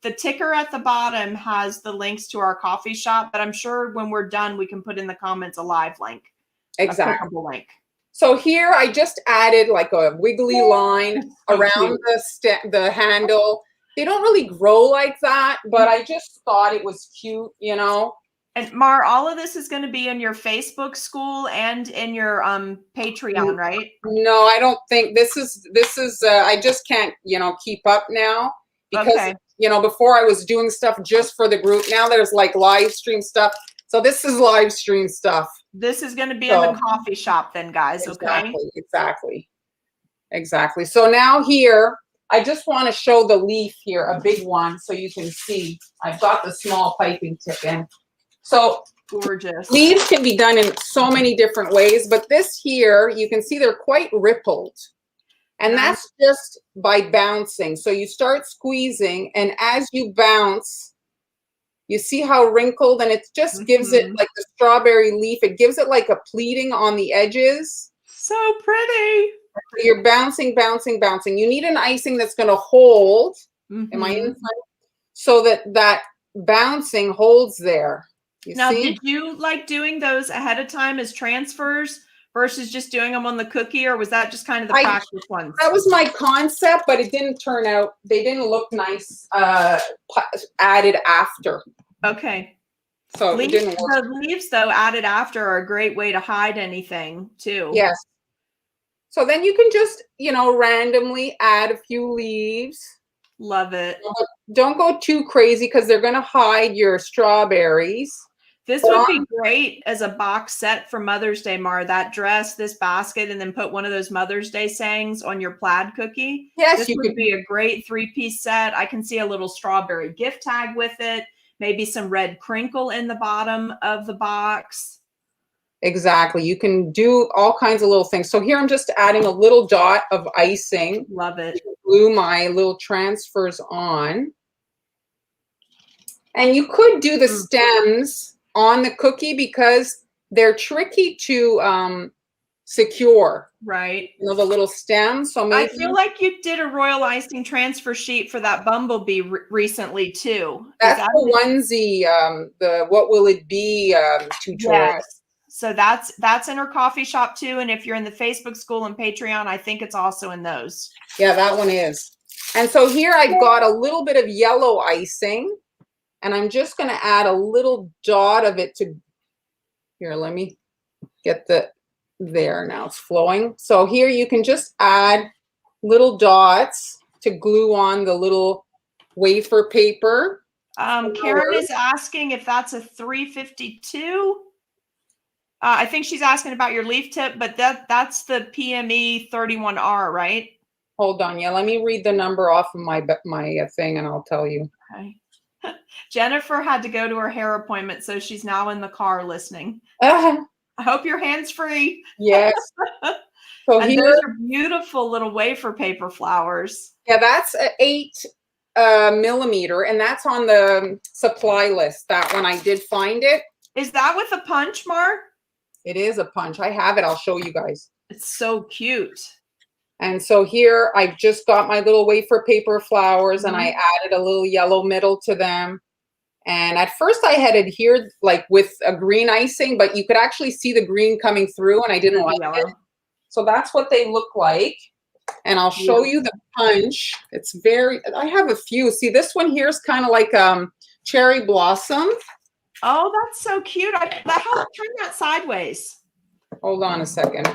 The ticker at the bottom has the links to our coffee shop, but I'm sure when we're done, we can put in the comments a live link. Exactly. A link. So here I just added like a wiggly line So around cute. the handle. They don't really grow like that, but I just thought it was cute, you know. And Mar, all of this is going to be in your Facebook school and in your Patreon, right? No, I don't think this is I just can't, you know, keep up now because Okay. you know, before I was doing stuff just for the group. Now there's like live stream stuff. So this is live stream stuff. This is going to be in the coffee shop then, guys, okay? Exactly. So now here, I just want to show the leaf here, a big one, so you can see. I've got the small piping tip in. So gorgeous. Leaves can be done in so many different ways, but this here, you can see they're quite rippled. And that's just by bouncing. So you start squeezing, and as you bounce, you see how wrinkled, and it just gives it like the strawberry leaf. It gives it like a pleating on the edges. So pretty. You're bouncing, bouncing, bouncing. You need an icing that's going to hold. Am I in front? So that bouncing holds there. Now, did you like doing those ahead of time as transfers versus just doing them on the cookie, or was that just kind of the practice ones? That was my concept, but it didn't turn out. They didn't look nice added after. Okay. So it didn't work. The leaves, though, added after are a great way to hide anything, too. Yes. So then you can just, you know, randomly add a few leaves. Love it. Don't go too crazy because they're going to hide your strawberries. This would be great as a box set for Mother's Day, Mar. That dress, this basket, and then put one of those Mother's Day sayings on your plaid cookie. Yes, this would be a great 3-piece set. I can see a little strawberry gift tag with it. Maybe some red crinkle in the bottom of the box. Exactly. You can do all kinds of little things. So here I'm just adding a little dot of icing. Love it. Glue my little transfers on. And you could do the stems on the cookie because they're tricky to secure. Right. You know, the little stems. So maybe I feel like you did a royal icing transfer sheet for that bumblebee recently too. That's the onesie, the what will it be tutorial. Yes. So that's in her coffee shop too. And if you're in the Facebook school and Patreon, I think it's also in those. Yeah, that one is. And so here I've got a little bit of yellow icing. And I'm just going to add a little dot of it to, here, let me get there now, it's flowing. So here you can just add little dots to glue on the little wafer paper. Karen is asking if that's a 352. I think she's asking about your leaf tip, but that's the PME 31R, right? Hold on, yeah, let me read the number off of my thing and I'll tell you. Okay. Jennifer had to go to her hair appointment, so she's now in the car listening. I hope your hand's free. Yes. So and those are beautiful little wafer paper flowers. Yeah, that's 8 millimeter, and that's on the supply list. That one, I did find it. Is that with a punch, Mar? It is a punch. I have it. I'll show you guys. It's so cute. And so here I've just got my little wafer paper flowers and I added a little yellow middle to them. And at first I had adhered like with a green icing, but you could actually see the green coming through and I didn't like it. So that's what they look like. And I'll show you the punch. It's I have a few. See, this one here is kind of like cherry blossom. Oh, that's so cute. Turn that sideways. Hold on a second.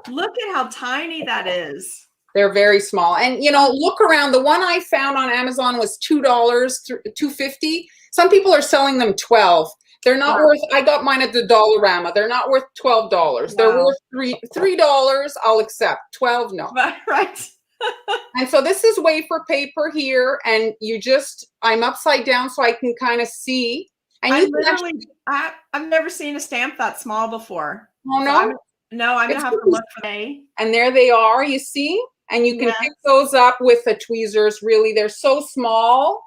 Look at how tiny that is. They're very small. And, you know, look around. The one I found on Amazon was $2, $2.50. Some people are selling them $12. They're not worth, I got mine at the Dollarama. They're not worth $12. Wow. They're worth $3. I'll accept. 12, no. Right. And so this is wafer paper here. And I'm upside down so I can kind of see. And I've never seen a stamp that small before. Oh, no? No, I'm going to have to look for them. And there they are, you see? And you can pick those up with the tweezers. Really, they're so small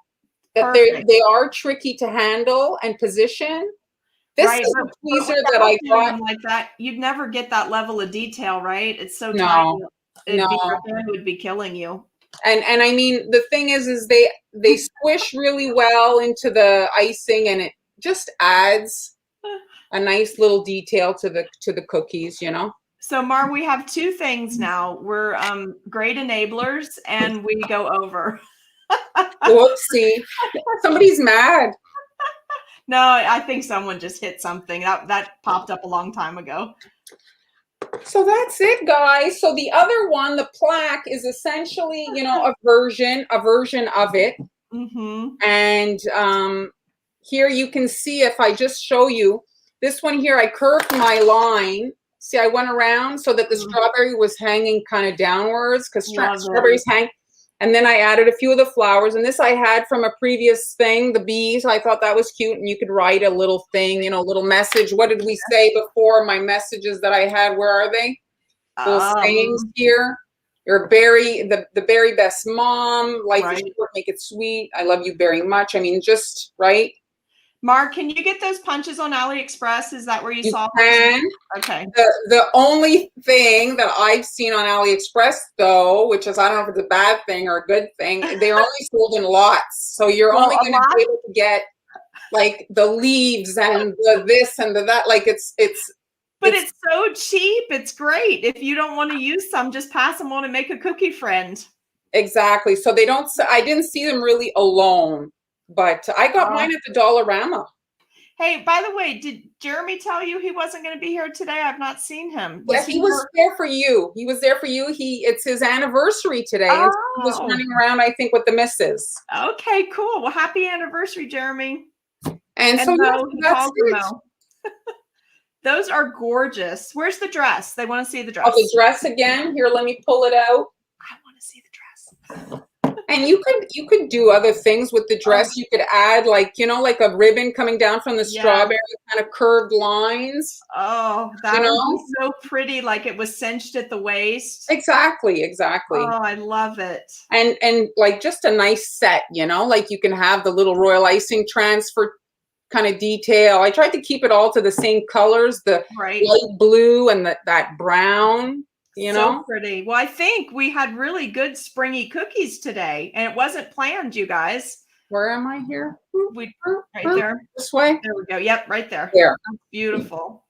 that they are tricky to handle and position. This is a tweezer that I got. Like that, you'd never get that level of detail, right? It's so tiny. Your hand would be killing you. And I mean, the thing is they squish really well into the icing, and it just adds a nice little detail to the cookies, you know. So Mar, we have two things now. We're great enablers and we go over. Whoopsie. Somebody's mad. No, I think someone just hit something. That popped up a long time ago. So that's it, guys. So the other one, the plaque, is essentially, you know, a version of it. Mm-hmm. And here you can see, if I just show you this one here, I curved my line. See, I went around so that the strawberry was hanging kind of downwards, because strawberries hang. And then I added a few of the flowers. And this I had from a previous thing, the bees. I thought that was cute. And you could write a little thing, you know, a little message. What did we say before? My messages that I had, where are they? Little sayings here. You're the very best mom. Life is short, make it sweet. I love you very much. I mean, just, right? Mark, can you get those punches on AliExpress? Is that where you saw them? Okay. The only thing that I've seen on AliExpress, though, which is, I don't know if it's a bad thing or a good thing, they're only sold in lots. So you're only going to be able to get like the leaves and the this and the that. Like it's But it's so cheap. It's great. If you don't want to use some, just pass them on and make a cookie friend. Exactly. So they don't, I didn't see them really alone, but I got mine at the Dollarama. Hey, by the way, did Jeremy tell you he wasn't going to be here today? I've not seen him. Yes, he was there for you. He was there for you. It's his anniversary today. And he was running around, I think, with the missus. Okay, cool. Well, happy anniversary, Jeremy. And so that's it. Those are gorgeous. Where's the dress? They want to see the dress. Oh, the dress again? Here, let me pull it out. I want to see the dress. And you could do other things with the dress. You could add, like, you know, like a ribbon coming down from the strawberry, kind of curved lines. Oh, that would be so pretty, like it was cinched at the waist. Exactly. Oh, I love it. And like just a nice set, you know, like you can have the little royal icing transfer kind of detail. I tried to keep it all to the same colors, the light blue and that brown, you know. So pretty. Well, I think we had really good springy cookies today, and it wasn't planned, you guys. Where am I here? Right there. This way? There we go. Yep, right there. There. That's beautiful.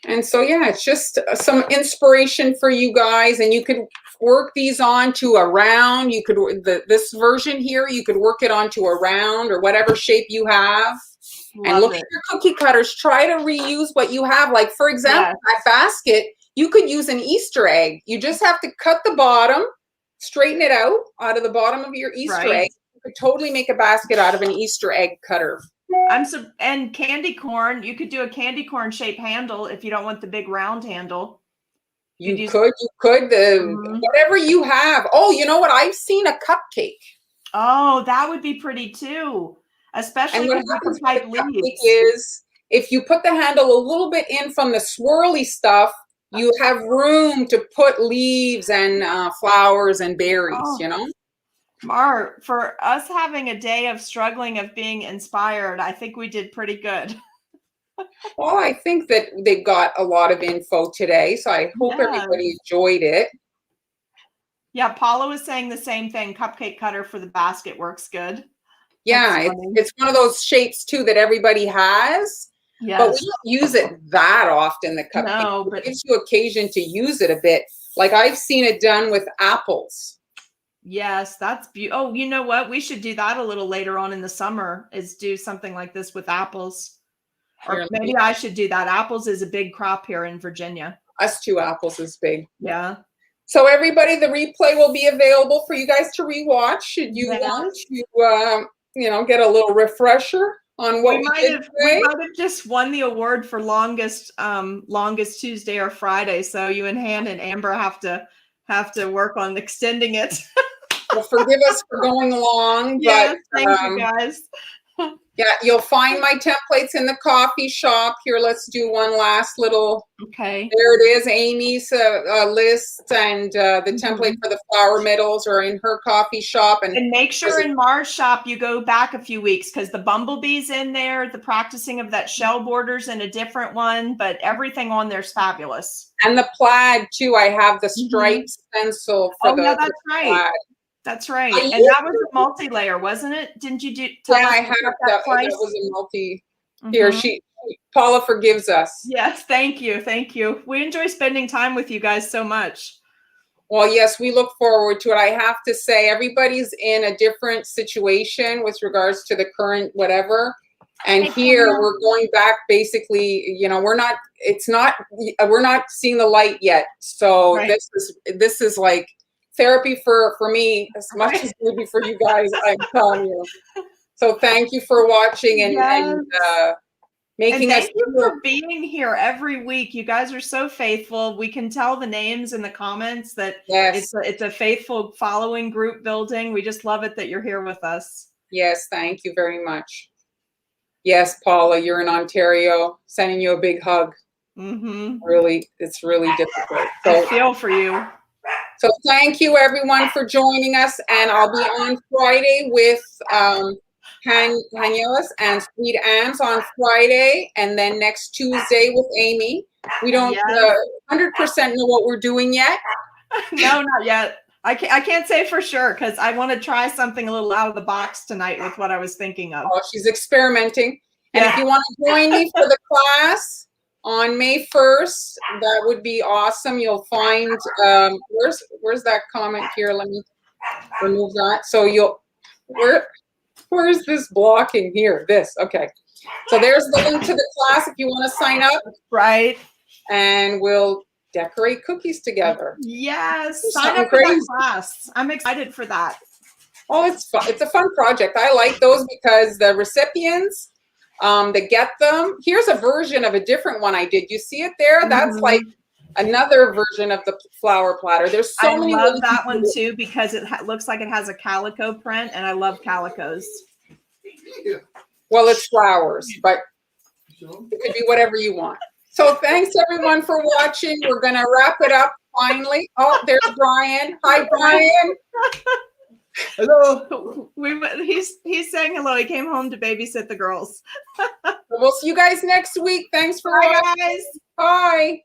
And so, yeah, it's just some inspiration for you guys, and you could work these onto a round. You could, this version here, you could work it onto a round or whatever shape you have. And look at your cookie cutters. Try to reuse what you have. Like, for example, that basket, you could use an Easter egg. You just have to cut the bottom, straighten it out of the bottom of your Easter egg. You could totally make a basket out of an Easter egg cutter. And candy corn, you could do a candy corn shaped handle if you don't want the big round handle. You could, whatever you have. Oh, you know what? I've seen a cupcake. Oh, that would be pretty too. Especially what happens with the cupcake is, if you put the handle a little bit in from the swirly stuff, you have room to put leaves and flowers and berries, you know? Mar, for us having a day of struggling of being inspired, I think we did pretty good. Well, I think that they got a lot of info today, so I hope everybody enjoyed it. Yeah, Paula was saying the same thing. Cupcake cutter for the basket works good. Yeah, it's one of those shapes too that everybody has, but we don't use it that often. The cupcake, no, but it gives you occasion to use it a bit. Like I've seen it done with apples. Yes, that's beautiful. Oh, you know what? We should do that a little later on in the summer. Is do something like this with apples, or maybe I should do that. Apples is a big crop here in Virginia. Us too. Apples is big. Yeah. So everybody, the replay will be available for you guys to rewatch. Should you want to? You know, get a little refresher on what we might have just won the award for longest Tuesday or Friday. So you and Han and Amber have to work on extending it. Well, forgive us for going long, but thank you guys. Yeah, you'll find my templates in the coffee shop. Here, let's do one last little. Okay. There it is, Amy's list, and the template for the flower medals are in her coffee shop. And make sure in Mars shop you go back a few weeks, because the bumblebee's in there, the practicing of that shell borders in a different one, but everything on there's fabulous. And the plaid too. I have the striped stencil for that's right. Plaid. That's right. And that was a multi-layer, wasn't it? Didn't you do? Yeah, I had that was a multi. Here, she Paula forgives us. Yes, thank you. Thank you. We enjoy spending time with you guys so much. Well, yes, we look forward to it. I have to say, everybody's in a different situation with regards to the current whatever. And here we're going back basically, you know, we're not seeing the light yet. So Right. this is like therapy for me as much as maybe for you guys, I'm telling you. So thank you for watching and making us. Thank you for being here every week. You guys are so faithful. We can tell the names in the comments that it's a faithful following, group building. We just love it that you're here with us. Yes, thank you very much. Yes, Paula, you're in Ontario. Sending you a big hug. Really, it's really difficult. So, I feel for you. So thank you everyone for joining us, and I'll be on Friday with Hanyelis and Sweet Anne's on Friday, and then next Tuesday with Amy. We don't 100% know what we're doing yet. No, not yet. I can't say for sure because I want to try something a little out of the box tonight with what I was thinking of. Oh, she's experimenting. And if you want to join me for the class on May 1st, that would be awesome. You'll find, where's that comment here? Let me remove that. So where's this blocking here? This, okay. So there's the link to the class if you want to sign up. Right. And we'll decorate cookies together. Yes, sign up for that class. I'm excited for that. Oh, it's fun. It's a fun project. I like those because the recipients that get them. Here's a version of a different one I did. You see it there? That's like another version of the flower platter. There's so many. I love that one too because it looks like it has a calico print, and I love calicos. Well, it's flowers, but it could be whatever you want. So thanks everyone for watching. We're gonna wrap it up finally. Oh, there's Brian. Hi, Brian. Hello. He's saying hello. He came home to babysit the girls. We'll see you guys next week. Thanks for watching. Guys. Bye.